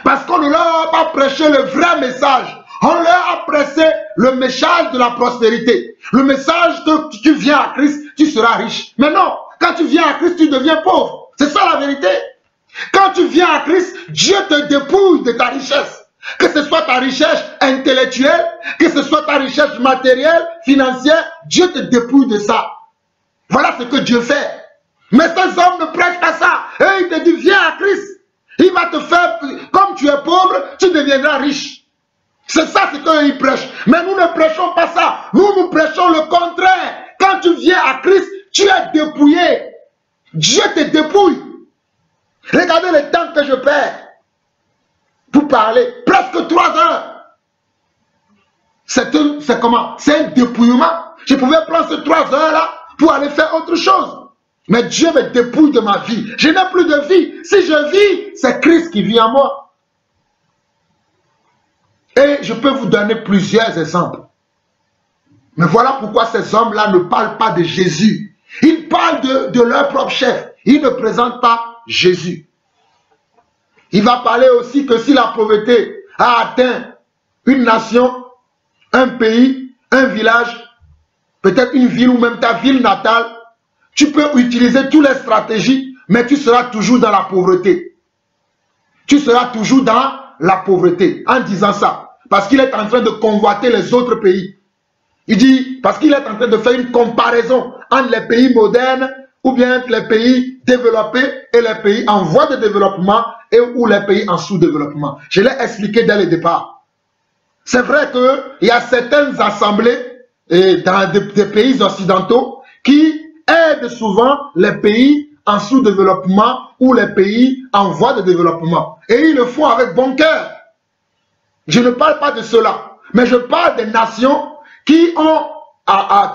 Speaker 1: Parce qu'on ne leur a pas prêché le vrai message. On leur a prêché le message de la prospérité. Le message que tu viens à Christ, tu seras riche. Mais non, quand tu viens à Christ, tu deviens pauvre. C'est ça la vérité. Quand tu viens à Christ, Dieu te dépouille de ta richesse. Que ce soit ta richesse intellectuelle, que ce soit ta richesse matérielle, financière, Dieu te dépouille de ça. Voilà ce que Dieu fait. Mais ces hommes ne prêchent pas ça. Et il te dit, viens à Christ. Il va te faire, comme tu es pauvre, tu deviendras riche. C'est ça ce qu'ils prêchent. Mais nous ne prêchons pas ça. Nous prêchons le contraire. Quand tu viens à Christ, tu es dépouillé. Dieu te dépouille. Regardez le temps que je perds pour parler. Presque 3 heures. C'est comment? C'est un dépouillement. Je pouvais prendre ces 3 heures-là pour aller faire autre chose. Mais Dieu me dépouille de ma vie. Je n'ai plus de vie. Si je vis, c'est Christ qui vit en moi. Et je peux vous donner plusieurs exemples. Mais voilà pourquoi ces hommes-là ne parlent pas de Jésus. Ils parlent de leur propre chef. Ils ne présentent pas Jésus. Il va parler aussi que si la pauvreté a atteint une nation, un pays, un village, peut-être une ville ou même ta ville natale, tu peux utiliser toutes les stratégies, mais tu seras toujours dans la pauvreté. Tu seras toujours dans la pauvreté en disant ça. Parce qu'il est en train de convoiter les autres pays. Il dit, parce qu'il est en train de faire une comparaison entre les pays modernes ou bien entre les pays développés et les pays en voie de développement ou les pays en sous-développement. Je l'ai expliqué dès le départ. C'est vrai qu'il y a certaines assemblées dans des pays occidentaux qui aident souvent les pays en sous-développement ou les pays en voie de développement. Et ils le font avec bon cœur. Je ne parle pas de cela, mais je parle des nations qui ont à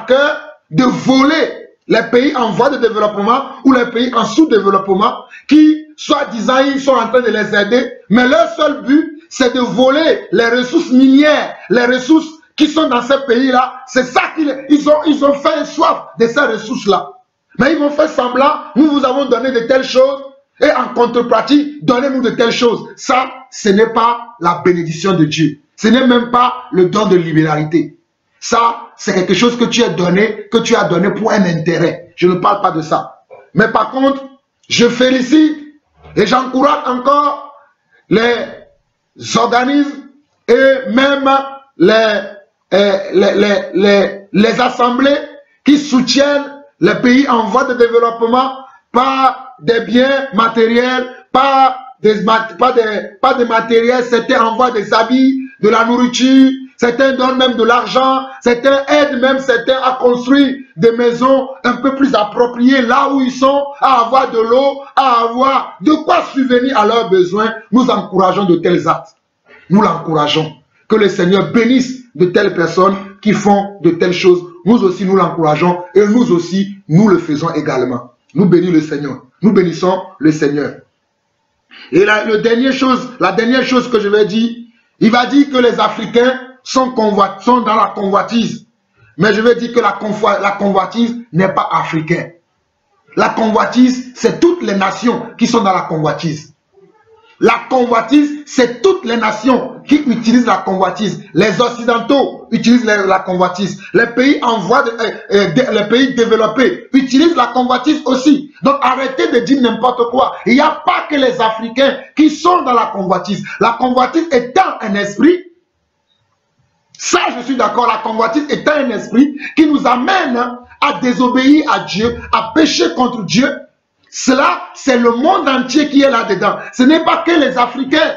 Speaker 1: cœur de voler les pays en voie de développement ou les pays en sous-développement qui, soi-disant, ils sont en train de les aider, mais leur seul but, c'est de voler les ressources minières, les ressources qui sont dans ces pays-là. C'est ça qu'ils ont fait soif de ces ressources-là. Mais ils vont faire semblant, nous vous avons donné de telles choses, et en contrepartie, donnez-nous de telles choses. Ça, ce n'est pas la bénédiction de Dieu. Ce n'est même pas le don de libéralité. Ça, c'est quelque chose que tu as donné pour un intérêt. Je ne parle pas de ça. Mais par contre, je félicite et j'encourage encore les organismes et même les assemblées qui soutiennent les pays en voie de développement par des biens matériels, pas des matériels, certains envoient des habits, de la nourriture, certains donnent même de l'argent, certains aident même certains à construire des maisons un peu plus appropriées là où ils sont, à avoir de l'eau, à avoir de quoi subvenir à leurs besoins. Nous encourageons de tels actes. Nous l'encourageons. Que le Seigneur bénisse de telles personnes qui font de telles choses. Nous aussi, nous l'encourageons et nous aussi, nous le faisons également. Nous bénissons le Seigneur. Nous bénissons le Seigneur. Et la dernière chose que je vais dire, il va dire que les Africains sont dans la convoitise. Mais je vais dire que la convoitise n'est pas africaine. La convoitise, c'est toutes les nations qui sont dans la convoitise. La convoitise, c'est toutes les nations qui utilisent la convoitise. Les Occidentaux utilisent la convoitise. Les pays les pays développés utilisent la convoitise aussi. Donc arrêtez de dire n'importe quoi. Il n'y a pas que les Africains qui sont dans la convoitise. La convoitise étant un esprit, ça je suis d'accord, la convoitise étant un esprit qui nous amène à désobéir à Dieu, à pécher contre Dieu. Cela, c'est le monde entier qui est là-dedans. Ce n'est pas que les Africains.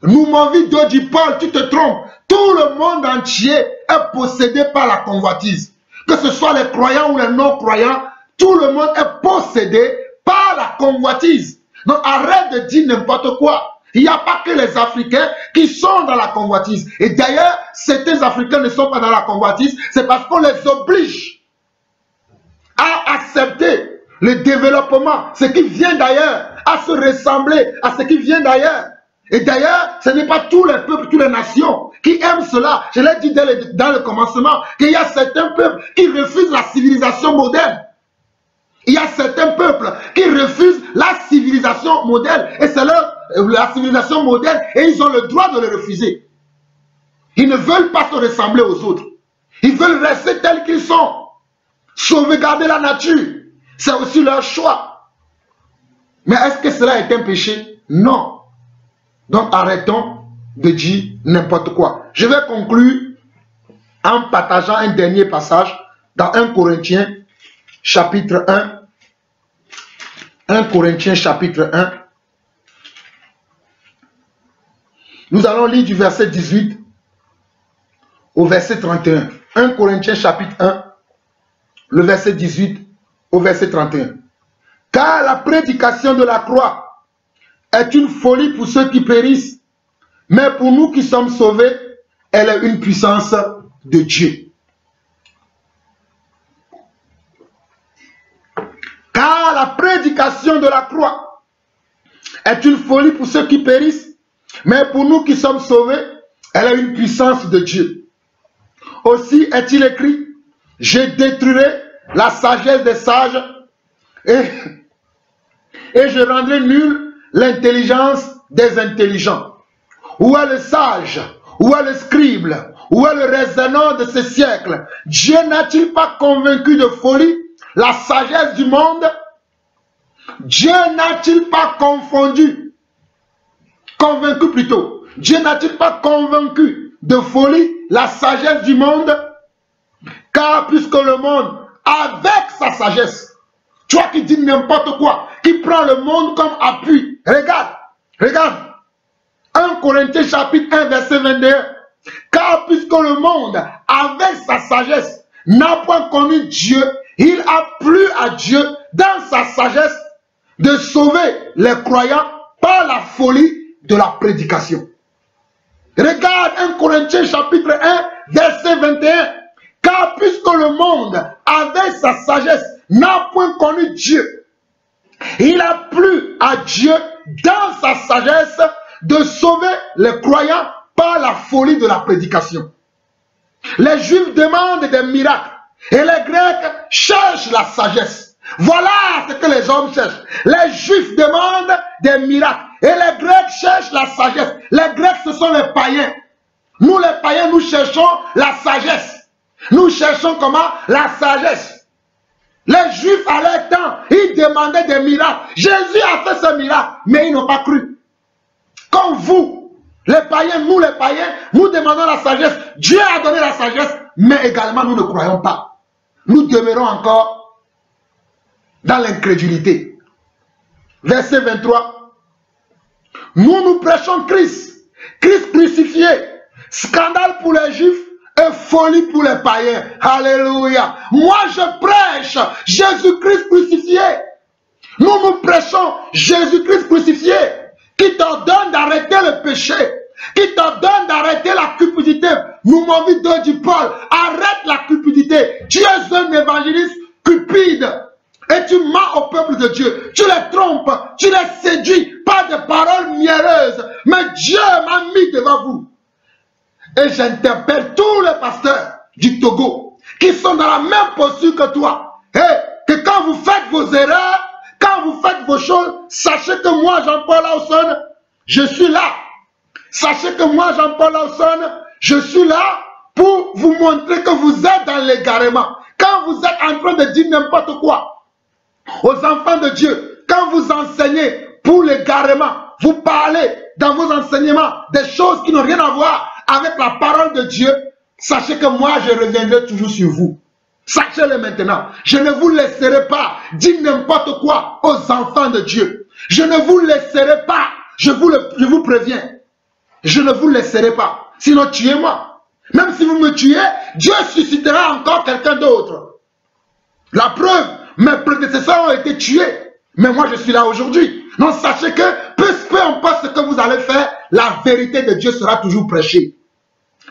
Speaker 1: Nous m'en dit du Paul, tu te trompes. Tout le monde entier est possédé par la convoitise. Que ce soit les croyants ou les non-croyants, tout le monde est possédé par la convoitise. Donc arrête de dire n'importe quoi. Il n'y a pas que les Africains qui sont dans la convoitise. Et d'ailleurs, certains Africains ne sont pas dans la convoitise. C'est parce qu'on les oblige à accepter le développement, ce qui vient d'ailleurs, à se ressembler à ce qui vient d'ailleurs. Et d'ailleurs, ce n'est pas tous les peuples, toutes les nations qui aiment cela. Je l'ai dit dans le commencement, qu'il y a certains peuples qui refusent la civilisation moderne. Il y a certains peuples qui refusent la civilisation moderne. Et c'est la civilisation moderne et ils ont le droit de le refuser. Ils ne veulent pas se ressembler aux autres. Ils veulent rester tels qu'ils sont. Sauvegarder la nature. C'est aussi leur choix. Mais est-ce que cela est un péché? Non. Donc arrêtons de dire n'importe quoi. Je vais conclure en partageant un dernier passage dans 1 Corinthiens chapitre 1. 1 Corinthiens chapitre 1. Nous allons lire du verset 18 au verset 31. 1 Corinthiens chapitre 1, le verset 18 au verset 31. Car la prédication de la croix est une folie pour ceux qui périssent, mais pour nous qui sommes sauvés, elle est une puissance de Dieu. Car la prédication de la croix est une folie pour ceux qui périssent, mais pour nous qui sommes sauvés, elle est une puissance de Dieu. Aussi est-il écrit, je détruirai la sagesse des sages et je rendrai nulle l'intelligence des intelligents. Où est le sage? Où est le scribe? Où est le raisonneur de ce siècle? Dieu n'a-t-il pas convaincu de folie la sagesse du monde? Dieu n'a-t-il pas convaincu plutôt, Dieu n'a-t-il pas convaincu de folie la sagesse du monde? Car puisque le monde, avec sa sagesse, toi qui dis n'importe quoi, qui prend le monde comme appui, regarde, 1 Corinthiens chapitre 1 verset 21, car puisque le monde, avec sa sagesse, n'a point connu Dieu, il a plu à Dieu, dans sa sagesse, de sauver les croyants par la folie de la prédication. Regarde 1 Corinthiens chapitre 1 verset 21. Car puisque le monde, avec sa sagesse, n'a point connu Dieu, il a plu à Dieu, dans sa sagesse, de sauver les croyants par la folie de la prédication. Les Juifs demandent des miracles et les Grecs cherchent la sagesse. Voilà ce que les hommes cherchent. Les Juifs demandent des miracles. Et les Grecs cherchent la sagesse. Les Grecs, ce sont les païens. Nous, les païens, nous cherchons la sagesse. Nous cherchons comment? La sagesse. Les Juifs, à leur temps, ils demandaient des miracles. Jésus a fait ce miracle, mais ils n'ont pas cru. Comme vous, les païens, nous demandons la sagesse. Dieu a donné la sagesse, mais également nous ne croyons pas. Nous demeurons encore dans l'incrédulité. Verset 23. Nous prêchons Christ. Christ crucifié. Scandale pour les Juifs et folie pour les païens. Alléluia. Moi je prêche Jésus-Christ crucifié. Nous prêchons Jésus-Christ crucifié qui t'ordonne d'arrêter le péché, qui t'ordonne d'arrêter la cupidité. Nous m'avons dit Paul, arrête la cupidité. Tu es un évangéliste cupide et tu mens au peuple de Dieu. Tu les trompes, tu les séduis par des paroles mielleuses. Mais Dieu m'a mis devant vous. Et j'interpelle tous les pasteurs du Togo qui sont dans la même posture que toi. Et que quand vous faites vos erreurs, quand vous faites vos choses, sachez que moi, Jean-Paul Lawson, je suis là. Sachez que moi, Jean-Paul Lawson, je suis là pour vous montrer que vous êtes dans l'égarement. Quand vous êtes en train de dire n'importe quoi aux enfants de Dieu, quand vous enseignez pour l'égarement, vous parlez dans vos enseignements des choses qui n'ont rien à voir avec la parole de Dieu, sachez que moi, je reviendrai toujours sur vous. Sachez-le maintenant. Je ne vous laisserai pas dire n'importe quoi aux enfants de Dieu. Je ne vous laisserai pas. Je vous préviens. Je ne vous laisserai pas. Sinon, tuez-moi. Même si vous me tuez, Dieu suscitera encore quelqu'un d'autre. La preuve, mes prédécesseurs ont été tués. Mais moi, je suis là aujourd'hui. Donc, sachez que peu importe ce que vous allez faire, la vérité de Dieu sera toujours prêchée.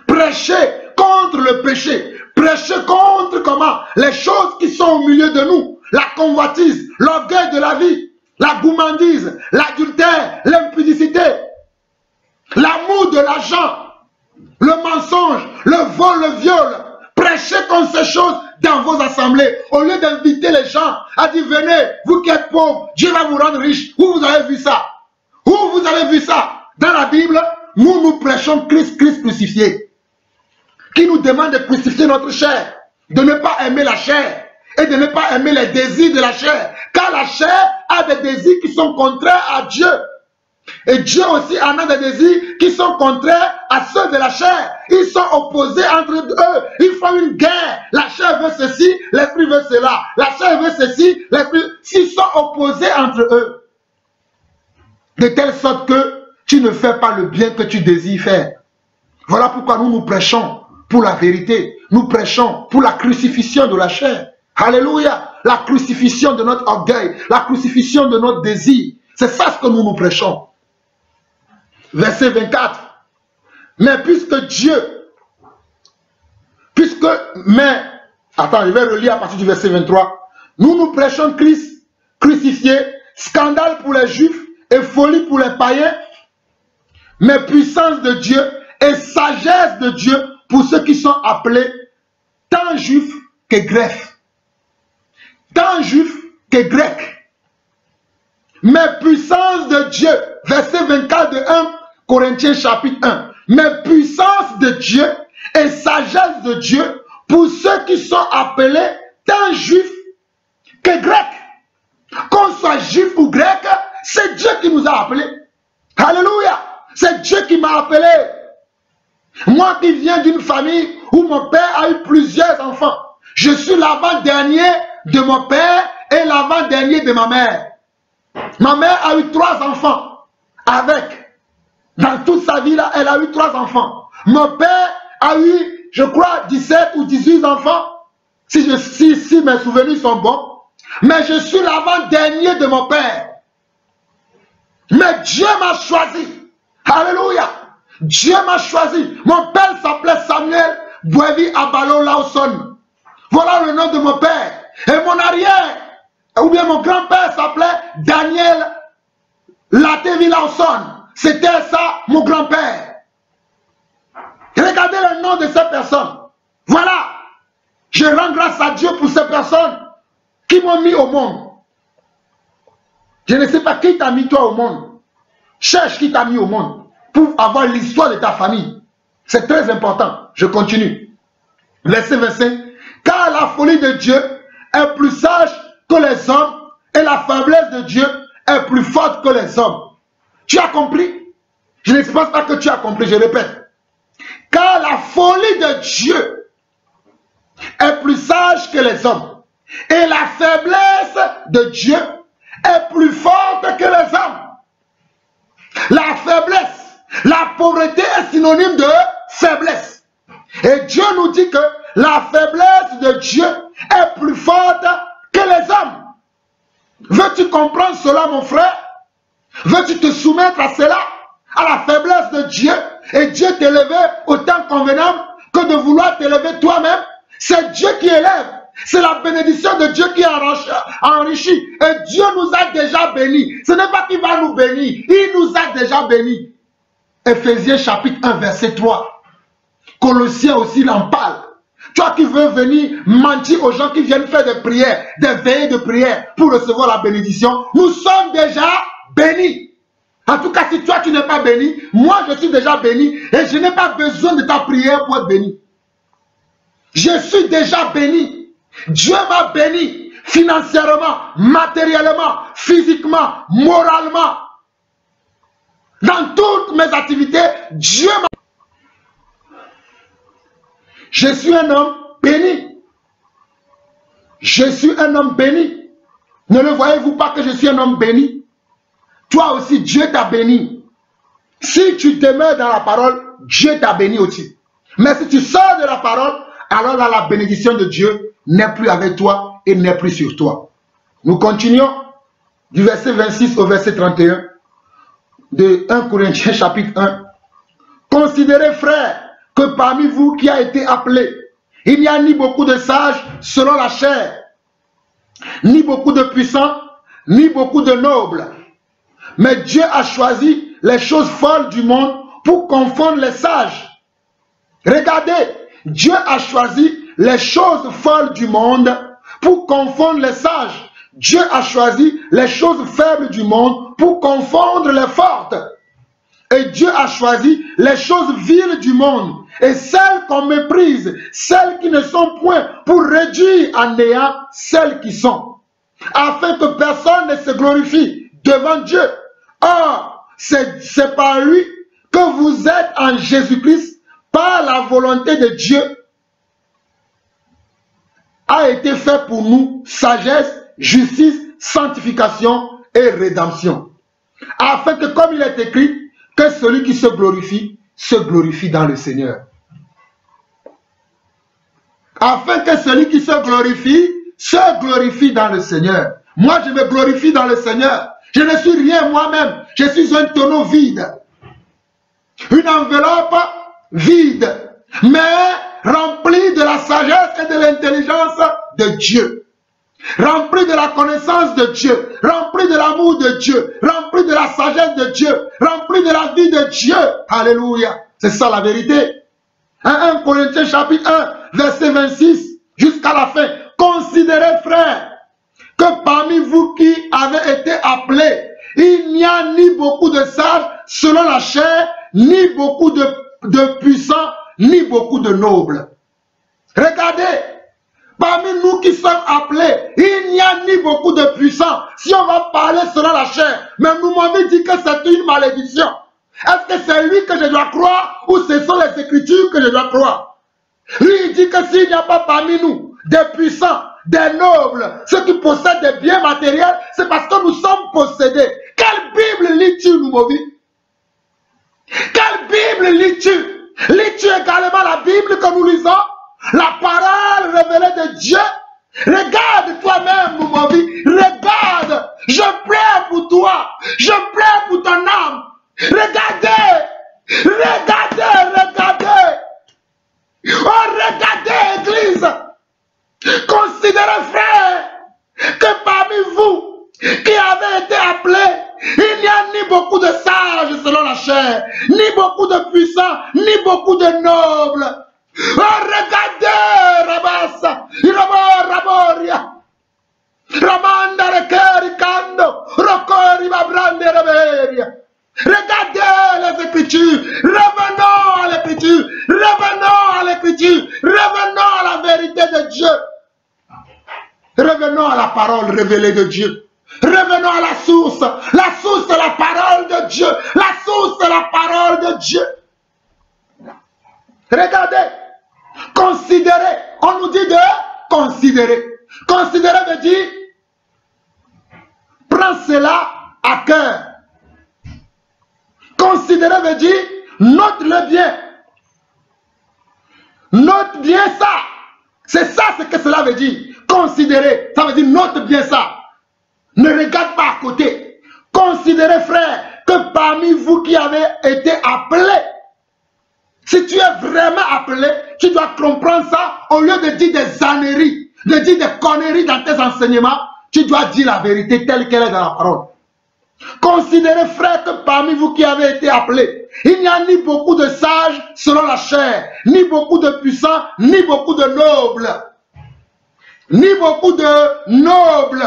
Speaker 1: Prêchez contre le péché. Prêchez contre comment? Les choses qui sont au milieu de nous. La convoitise, l'orgueil de la vie, la gourmandise, l'adultère, l'impudicité, l'amour de l'argent, le mensonge, le vol, le viol. Prêchez contre ces choses dans vos assemblées. Au lieu d'inviter les gens à dire venez, vous qui êtes pauvres, Dieu va vous rendre riche. Où vous avez vu ça? Où vous avez vu ça? Dans la Bible, nous prêchons Christ crucifié, qui nous demande de crucifier notre chair, de ne pas aimer la chair et de ne pas aimer les désirs de la chair. Car la chair a des désirs qui sont contraires à Dieu. Et Dieu aussi en a des désirs qui sont contraires à ceux de la chair. Ils sont opposés entre eux. Ils font une guerre. La chair veut ceci, l'esprit veut cela. La chair veut ceci, l'esprit... Ils sont opposés entre eux. De telle sorte que tu ne fais pas le bien que tu désires faire. Voilà pourquoi nous prêchons pour la vérité. Nous prêchons pour la crucifixion de la chair. Alléluia. La crucifixion de notre orgueil. La crucifixion de notre désir. C'est ça ce que nous prêchons. Verset 24. Mais attends, je vais relire à partir du verset 23. Nous prêchons Christ crucifié, scandale pour les Juifs et folie pour les païens, mais puissance de Dieu et sagesse de Dieu pour ceux qui sont appelés tant Juifs que Grecs. Tant Juifs que Grecs. Mais puissance de Dieu, verset 24 de 1 Corinthiens chapitre 1. Mais puissance de Dieu et sagesse de Dieu pour ceux qui sont appelés tant Juifs que Grecs. Qu'on soit Juif ou Grec, c'est Dieu qui nous a appelés. Alléluia. C'est Dieu qui m'a appelé. Moi qui viens d'une famille où mon père a eu plusieurs enfants. Je suis l'avant-dernier de mon père et l'avant-dernier de ma mère. Ma mère a eu 3 enfants avec. Dans toute sa vie là, elle a eu 3 enfants. Mon père a eu, je crois, 17 ou 18 enfants. Si mes souvenirs sont bons. Mais je suis l'avant-dernier de mon père. Mais Dieu m'a choisi. Alléluia. Dieu m'a choisi. Mon père s'appelait Samuel Boevi Abalo Lawson. Voilà le nom de mon père. Et mon arrière, ou bien mon grand-père s'appelait Daniel Latevi Lawson. C'était ça, mon grand-père. Regardez le nom de ces personnes. Voilà. Je rends grâce à Dieu pour ces personnes. qui m'ont mis au monde. Je ne sais pas qui t'a mis toi au monde. Cherche qui t'a mis au monde pour avoir l'histoire de ta famille. C'est très important. Je continue. Verset 25. Car la folie de Dieu est plus sage que les hommes et la faiblesse de Dieu est plus forte que les hommes. Tu as compris? Je ne pense pas que tu as compris, je répète. Car la folie de Dieu est plus sage que les hommes et la faiblesse de Dieu est plus forte que les hommes. La faiblesse, la pauvreté est synonyme de faiblesse. Et Dieu nous dit que la faiblesse de Dieu est plus forte que les hommes. Veux-tu comprendre cela, mon frère? Veux-tu te soumettre à cela, à la faiblesse de Dieu, et Dieu t'élever au temps convenable que de vouloir t'élever toi-même? C'est Dieu qui élève. C'est la bénédiction de Dieu qui enrichit. Et Dieu nous a déjà bénis. Ce n'est pas qu'il va nous bénir. Il nous a déjà bénis. Éphésiens chapitre 1 verset 3. Colossiens aussi l'en parle. Toi qui veux venir mentir aux gens qui viennent faire des prières, des veillées de prière pour recevoir la bénédiction, nous sommes déjà bénis. En tout cas, si toi tu n'es pas béni, moi je suis déjà béni et je n'ai pas besoin de ta prière pour être béni. Je suis déjà béni. Dieu m'a béni financièrement, matériellement, physiquement, moralement. Dans toutes mes activités, Dieu m'a... Je suis un homme béni. Je suis un homme béni. Ne le voyez-vous pas que je suis un homme béni? Toi aussi, Dieu t'a béni. Si tu demeures dans la parole, Dieu t'a béni aussi. Mais si tu sors de la parole, alors là, la bénédiction de Dieu n'est plus avec toi et n'est plus sur toi. Nous continuons du verset 26 au verset 31 de 1 Corinthiens chapitre 1. Considérez, frères, que parmi vous qui a été appelé, il n'y a ni beaucoup de sages selon la chair, ni beaucoup de puissants, ni beaucoup de nobles. Mais Dieu a choisi les choses folles du monde pour confondre les sages. Regardez, Dieu a choisi les choses folles du monde pour confondre les sages. Dieu a choisi les choses faibles du monde pour confondre les fortes. Et Dieu a choisi les choses viles du monde et celles qu'on méprise, celles qui ne sont point, pour réduire à néant celles qui sont, afin que personne ne se glorifie devant Dieu. Or, c'est par lui que vous êtes en Jésus-Christ, par la volonté de Dieu, a été fait pour nous sagesse, justice, sanctification et rédemption. Afin que, comme il est écrit, que celui qui se glorifie dans le Seigneur. Afin que celui qui se glorifie dans le Seigneur. Moi, je me glorifie dans le Seigneur. Je ne suis rien moi-même. Je suis un tonneau vide. Une enveloppe vide, mais remplie de la sagesse et de l'intelligence de Dieu. Rempli de la connaissance de Dieu, rempli de l'amour de Dieu, rempli de la sagesse de Dieu, rempli de la vie de Dieu. Alléluia. C'est ça la vérité. 1 Corinthiens chapitre 1, verset 26, jusqu'à la fin. Considérez, frères, que parmi vous qui avez été appelés, il n'y a ni beaucoup de sages selon la chair, ni beaucoup de puissants, ni beaucoup de nobles. Regardez. Parmi nous qui sommes appelés, il n'y a ni beaucoup de puissants. Si on va parler selon la chair, mais vous m'avez dit que c'est une malédiction. Est-ce que c'est lui que je dois croire ou ce sont les Écritures que je dois croire? Lui, il dit que s'il n'y a pas parmi nous des puissants, des nobles, ceux qui possèdent des biens matériels, c'est parce que nous sommes possédés. Quelle Bible lis-tu, Noumovi? Quelle Bible lis-tu? Lis-tu également la Bible que nous lisons? La parole révélée de Dieu. Regarde toi-même, mon vie. Regarde. Je prie pour toi. Je prie pour ton âme. Regardez. Regardez. Regardez. Oh, regardez, Église. Considérez, frères, que parmi vous qui avez été appelés, il n'y a ni beaucoup de sages selon la chair, ni beaucoup de puissants, ni beaucoup de nobles. Oh, regardez, Rabassa, Raboria. parole révélée de Dieu. Revenons à la source. La source, c'est la parole de Dieu. La source, c'est la parole de Dieu. Regardez. Considérez. On nous dit de considérer. Considérer veut dire prends cela à cœur. Considérer veut dire note-le bien. Note bien ça. C'est ça ce que cela veut dire. Considérer, ça veut dire note bien ça. Ne regarde pas à côté. Considérez, frère, que parmi vous qui avez été appelés, si tu es vraiment appelé, tu dois comprendre ça au lieu de dire des âneries, de dire des conneries dans tes enseignements, tu dois dire la vérité telle qu'elle est dans la parole. Considérez, frère, que parmi vous qui avez été appelés, il n'y a ni beaucoup de sages selon la chair, ni beaucoup de puissants, ni beaucoup de nobles. Ni beaucoup de nobles.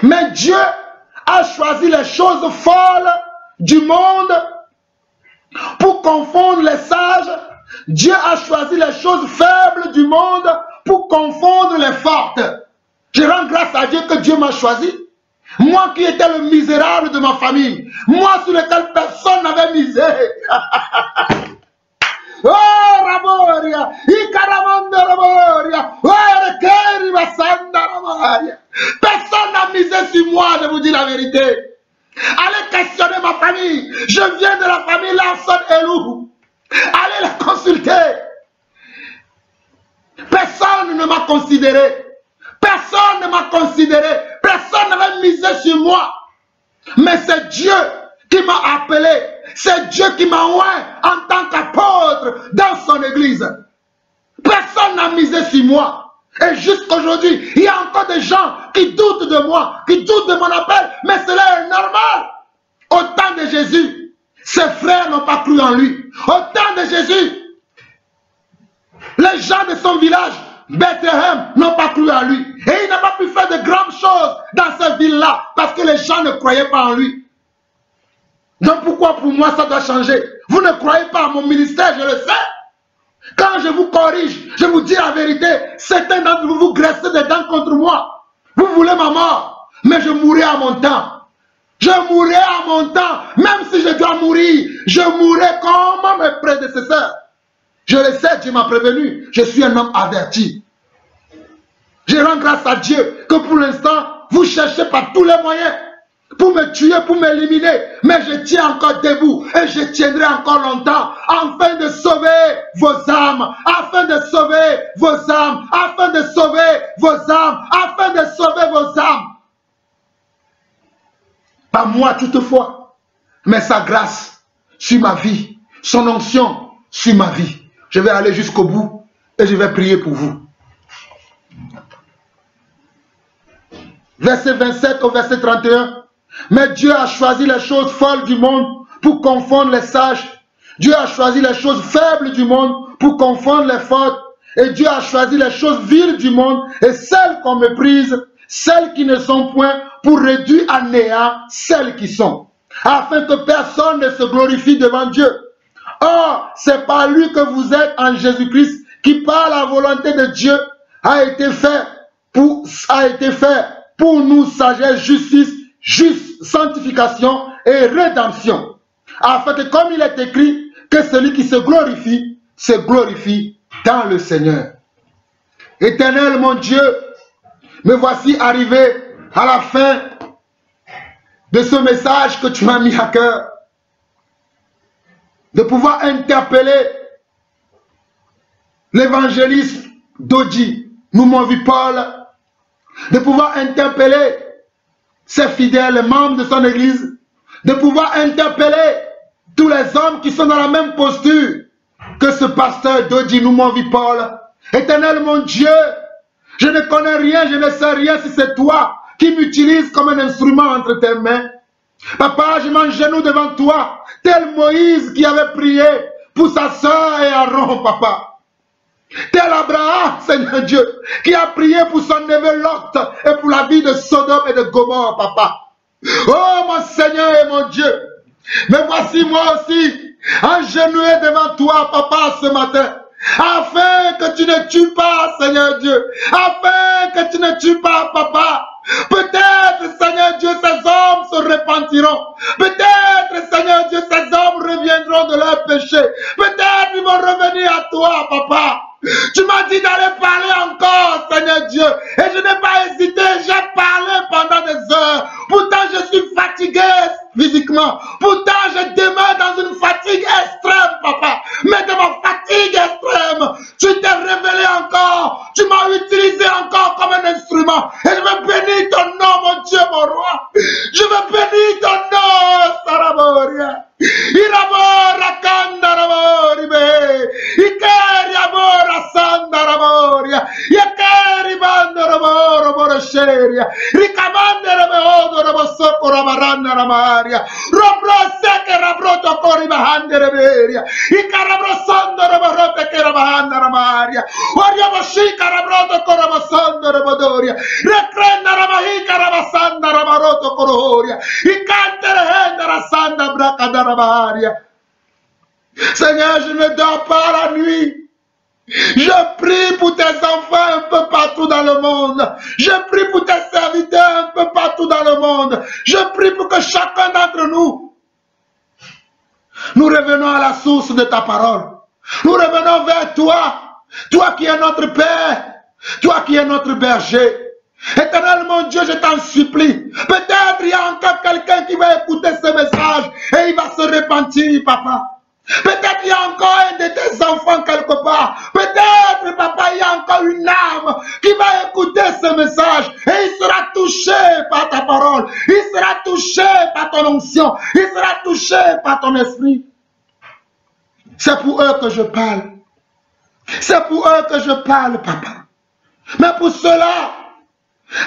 Speaker 1: Mais Dieu a choisi les choses folles du monde pour confondre les sages. Dieu a choisi les choses faibles du monde pour confondre les fortes. Je rends grâce à Dieu que Dieu m'a choisi. Moi qui étais le misérable de ma famille. Moi sur lequel personne n'avait misé. Oh, Raboria, Ikaramanda Raboria, oh, Rekeri Masanda Raboria. Personne n'a misé sur moi, je vous dis la vérité. Allez questionner ma famille. Je viens de la famille Larson Elou. Allez la consulter. Personne ne m'a considéré. Personne ne m'a considéré. Personne n'avait misé sur moi. Mais c'est Dieu qui m'a appelé. C'est Dieu qui m'a oint en tant qu'apôtre dans son église. Personne n'a misé sur moi. Et jusqu'aujourd'hui, il y a encore des gens qui doutent de moi, qui doutent de mon appel. Mais cela est normal. Au temps de Jésus, ses frères n'ont pas cru en lui. Au temps de Jésus, les gens de son village, Bethléem, n'ont pas cru en lui. Et il n'a pas pu faire de grandes choses dans cette ville-là parce que les gens ne croyaient pas en lui. Donc pourquoi pour moi ça doit changer? Vous ne croyez pas à mon ministère, je le sais. Quand je vous corrige, je vous dis la vérité. Certains d'entre vous graissez des dents contre moi. Vous voulez ma mort, mais je mourrai à mon temps. Je mourrai à mon temps. Même si je dois mourir, je mourrai comme mes prédécesseurs. Je le sais, Dieu m'a prévenu. Je suis un homme averti. Je rends grâce à Dieu que pour l'instant, vous cherchez par tous les moyens pour me tuer, pour m'éliminer. Mais je tiens encore debout et je tiendrai encore longtemps afin de sauver vos âmes, afin de sauver vos âmes, afin de sauver vos âmes, afin de sauver vos âmes. Pas moi toutefois, mais sa grâce sur ma vie, son onction sur ma vie. Je vais aller jusqu'au bout et je vais prier pour vous. Verset 27 au verset 31. Mais Dieu a choisi les choses folles du monde pour confondre les sages. Dieu a choisi les choses faibles du monde pour confondre les fortes. Et Dieu a choisi les choses viles du monde et celles qu'on méprise, celles qui ne sont point, pour réduire à néant celles qui sont, afin que personne ne se glorifie devant Dieu. Or, c'est par lui que vous êtes en Jésus-Christ, qui par la volonté de Dieu a été fait pour nous sagesse, justice, juste sanctification et rédemption, afin que, comme il est écrit, que celui qui se glorifie dans le Seigneur. Éternel mon Dieu, me voici arrivé à la fin de ce message que tu m'as mis à cœur, de pouvoir interpeller l'évangéliste Dodji, nous m'ont vu Paul, de pouvoir interpeller ses fidèles, les membres de son église, de pouvoir interpeller tous les hommes qui sont dans la même posture que ce pasteur Dodji, nous m'ont vu Paul. Éternel mon Dieu, je ne connais rien, je ne sais rien si c'est toi qui m'utilises comme un instrument entre tes mains. Papa, je m'agenouille devant toi, tel Moïse qui avait prié pour sa soeur et Aaron, papa. Tel Abraham, Seigneur Dieu, qui a prié pour son neveu Lot et pour la vie de Sodome et de Gomorrhe, papa. Oh mon Seigneur et mon Dieu, me voici moi aussi, agenouillé devant toi, papa, ce matin. afin que tu ne tues pas, Seigneur Dieu, afin que tu ne tues pas, papa. Peut-être, Seigneur Dieu, ces hommes se repentiront. Peut-être, Seigneur Dieu, ces hommes reviendront de leur péché. Peut-être ils vont revenir à toi, papa. Tu m'as dit d'aller parler encore, Seigneur Dieu. Et je n'ai pas hésité, j'ai parlé pendant des heures. Pourtant, je suis fatigué physiquement. Pourtant, je demeure dans une fatigue extrême, papa. Mais de ma fatigue extrême, tu t'es révélé encore. Tu m'as utilisé encore comme un instrument. Et je veux bénir ton nom, mon Dieu, mon roi. Je veux bénir ton nom, Saraboria. Irabora Kandaraboribe. Ikariabora Sandaraboria. Yakari Bandaraboro Borosheria. Rikamandarabo Rabosoko Rabaranda Ramaria. Robroseke Rabroto Koribahandereberia. Ikarabrosondo Raborote Kerabahanda Ramaria. Oriaboshika Rabroto Korabasondo Rabodoria. Rekrenda Ramahika Rabasanda Rabaroto Korohoria. Ikanterehenda Rasanda Brakadarabaria. Seigneur, je ne dors pas la nuit. Je prie pour tes enfants un peu partout dans le monde. Je prie pour tes serviteurs un peu partout dans le monde. Je prie pour que chacun d'entre nous revenons à la source de ta parole. Nous revenons vers toi. Toi qui es notre Père. Toi qui es notre berger. Éternel mon Dieu, je t'en supplie. Peut-être il y a encore quelqu'un qui va écouter ce message et il va se repentir, papa. Peut-être il y a encore un de tes enfants quelque part. Peut-être, papa, il y a encore une âme qui va écouter ce message et il sera touché par ta parole. Il sera touché par ton onction. Il sera touché par ton esprit. C'est pour eux que je parle. C'est pour eux que je parle, papa. Mais pour ceux-là,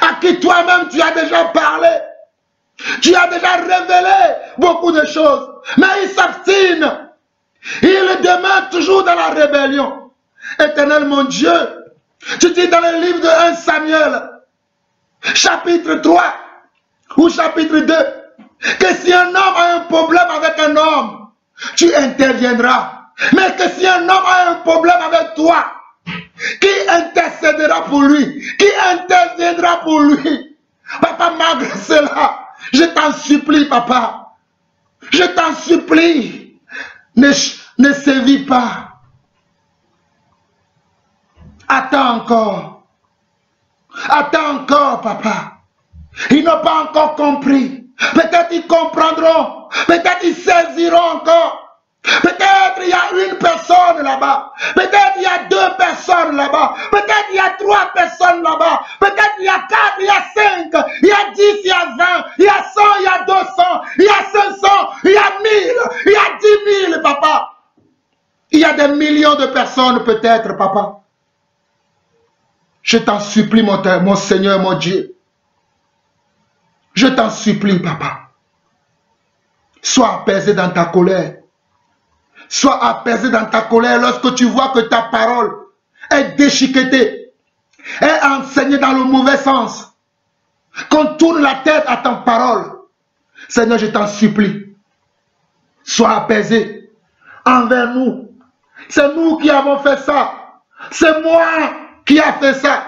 Speaker 1: à qui toi-même tu as déjà parlé, tu as déjà révélé beaucoup de choses, mais ils s'abstinent. Ils demeurent toujours dans la rébellion. Éternel mon Dieu, tu dis dans le livre de 1 Samuel, chapitre 3 ou chapitre 2, que si un homme a un problème avec un homme, tu interviendras. Mais que si un homme a un problème avec toi, qui intercédera pour lui? Qui interviendra pour lui? Papa, malgré cela, je t'en supplie, papa. Je t'en supplie. Ne sévis pas. Attends encore. Attends encore, papa. Ils n'ont pas encore compris. Peut-être ils comprendront. Peut-être ils saisiront encore. Peut-être il y a une personne là-bas. Peut-être il y a 2 personnes là-bas. Peut-être il y a 3 personnes là-bas. Peut-être il y a 4, il y a 5, il y a 10, il y a 20, il y a 100, il y a 200, il y a 500, il y a 1000, il y a 10 000, papa. Il y a des millions de personnes peut-être, papa. Je t'en supplie, mon Seigneur, mon Dieu. Je t'en supplie, papa. Sois apaisé dans ta colère. Sois apaisé dans ta colère lorsque tu vois que ta parole est déchiquetée, est enseignée dans le mauvais sens. Qu'on tourne la tête à ta parole. Seigneur, je t'en supplie. Sois apaisé envers nous. C'est nous qui avons fait ça. C'est moi qui a fait ça.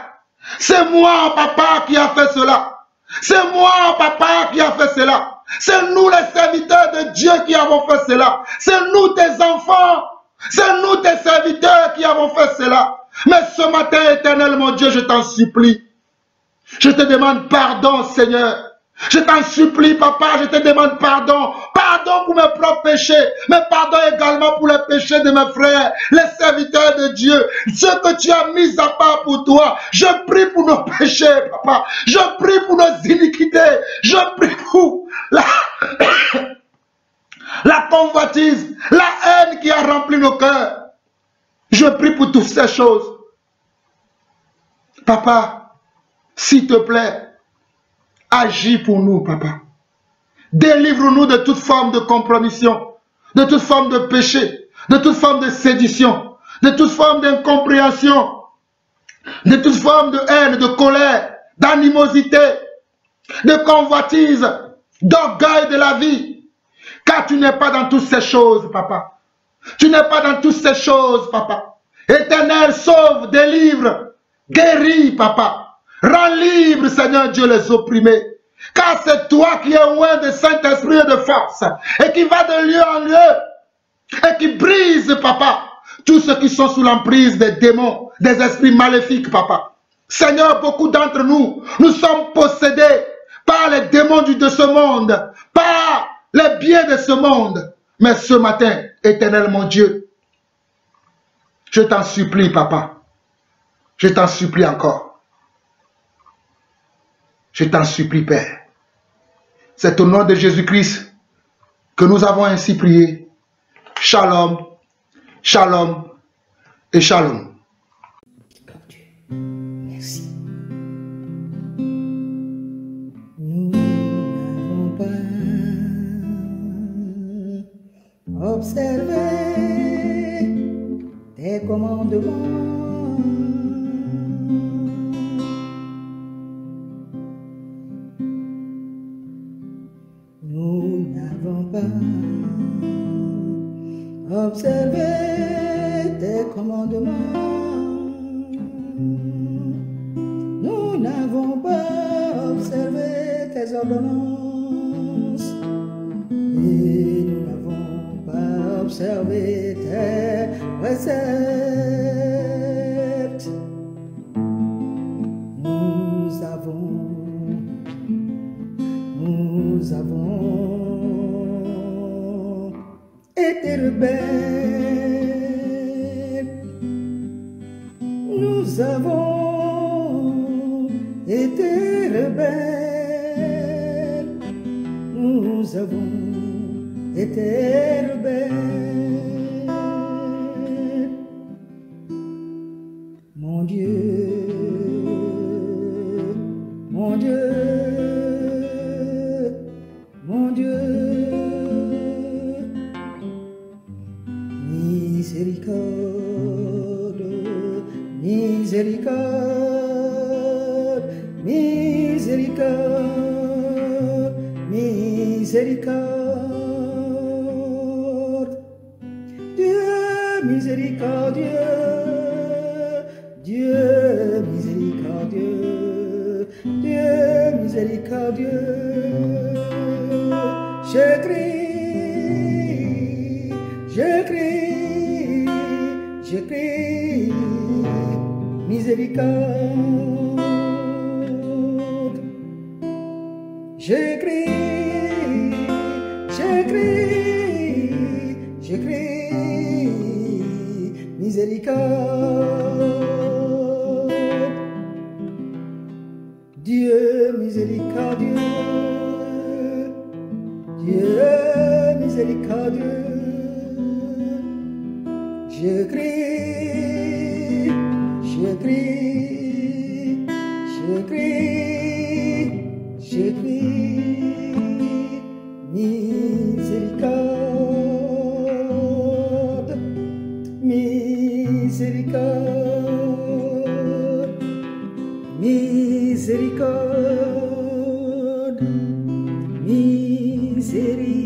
Speaker 1: C'est moi, papa, qui a fait cela. C'est moi, papa, qui a fait cela. C'est nous les serviteurs de Dieu qui avons fait cela. C'est nous tes enfants. C'est nous tes serviteurs qui avons fait cela. Mais ce matin, éternel mon Dieu, je t'en supplie. Je te demande pardon, Seigneur. Je t'en supplie, papa, je te demande pardon. Pardon pour mes propres péchés, mais pardon également pour les péchés de mes frères, les serviteurs de Dieu, ceux que tu as mis à part pour toi. Je prie pour nos péchés, papa. Je prie pour nos iniquités. Je prie pour la convoitise, la haine qui a rempli nos cœurs. Je prie pour toutes ces choses. Papa, s'il te plaît, agis pour nous, papa. Délivre-nous de toute forme de compromission, de toute forme de péché, de toute forme de sédition, de toute forme d'incompréhension, de toute forme de haine, de colère, d'animosité, de convoitise, d'orgueil de la vie. Car tu n'es pas dans toutes ces choses, papa. Tu n'es pas dans toutes ces choses, papa. Éternel, sauve, délivre, guéris, papa. Rends libre, Seigneur Dieu, les opprimés. Car c'est toi qui es loin de Saint-Esprit et de force, et qui va de lieu en lieu, et qui brise, papa, tous ceux qui sont sous l'emprise des démons, des esprits maléfiques, papa. Seigneur, beaucoup d'entre nous, nous sommes possédés par les démons de ce monde, par les biens de ce monde. Mais ce matin, éternel mon Dieu, je t'en supplie, papa. Je t'en supplie encore. Je t'en supplie, Père. C'est au nom de Jésus-Christ que nous avons ainsi prié. Shalom, shalom et shalom.
Speaker 3: Merci. Nous n'avons pas observé tes commandements. Nous n'avons pas observé tes commandements. Nous n'avons pas observé tes ordonnances. Et nous n'avons pas observé tes préceptes. Nous avons été rebelles. Nous avons été rebelles. Nous avons été rebelles. Mon Dieu, mon Dieu, mon Dieu, miséricorde, miséricorde, miséricorde, miséricorde. Dieu miséricordieux, Dieu miséricordieux, Dieu miséricordieux. Je crie, je crie, je crie, miséricorde. Je crie, je crie, je crie, miséricorde. Dieu miséricordieux, Dieu miséricordieux. Je crie, je crie, je crie, je crie, miséricorde, miséricorde, miséricorde, miséricorde.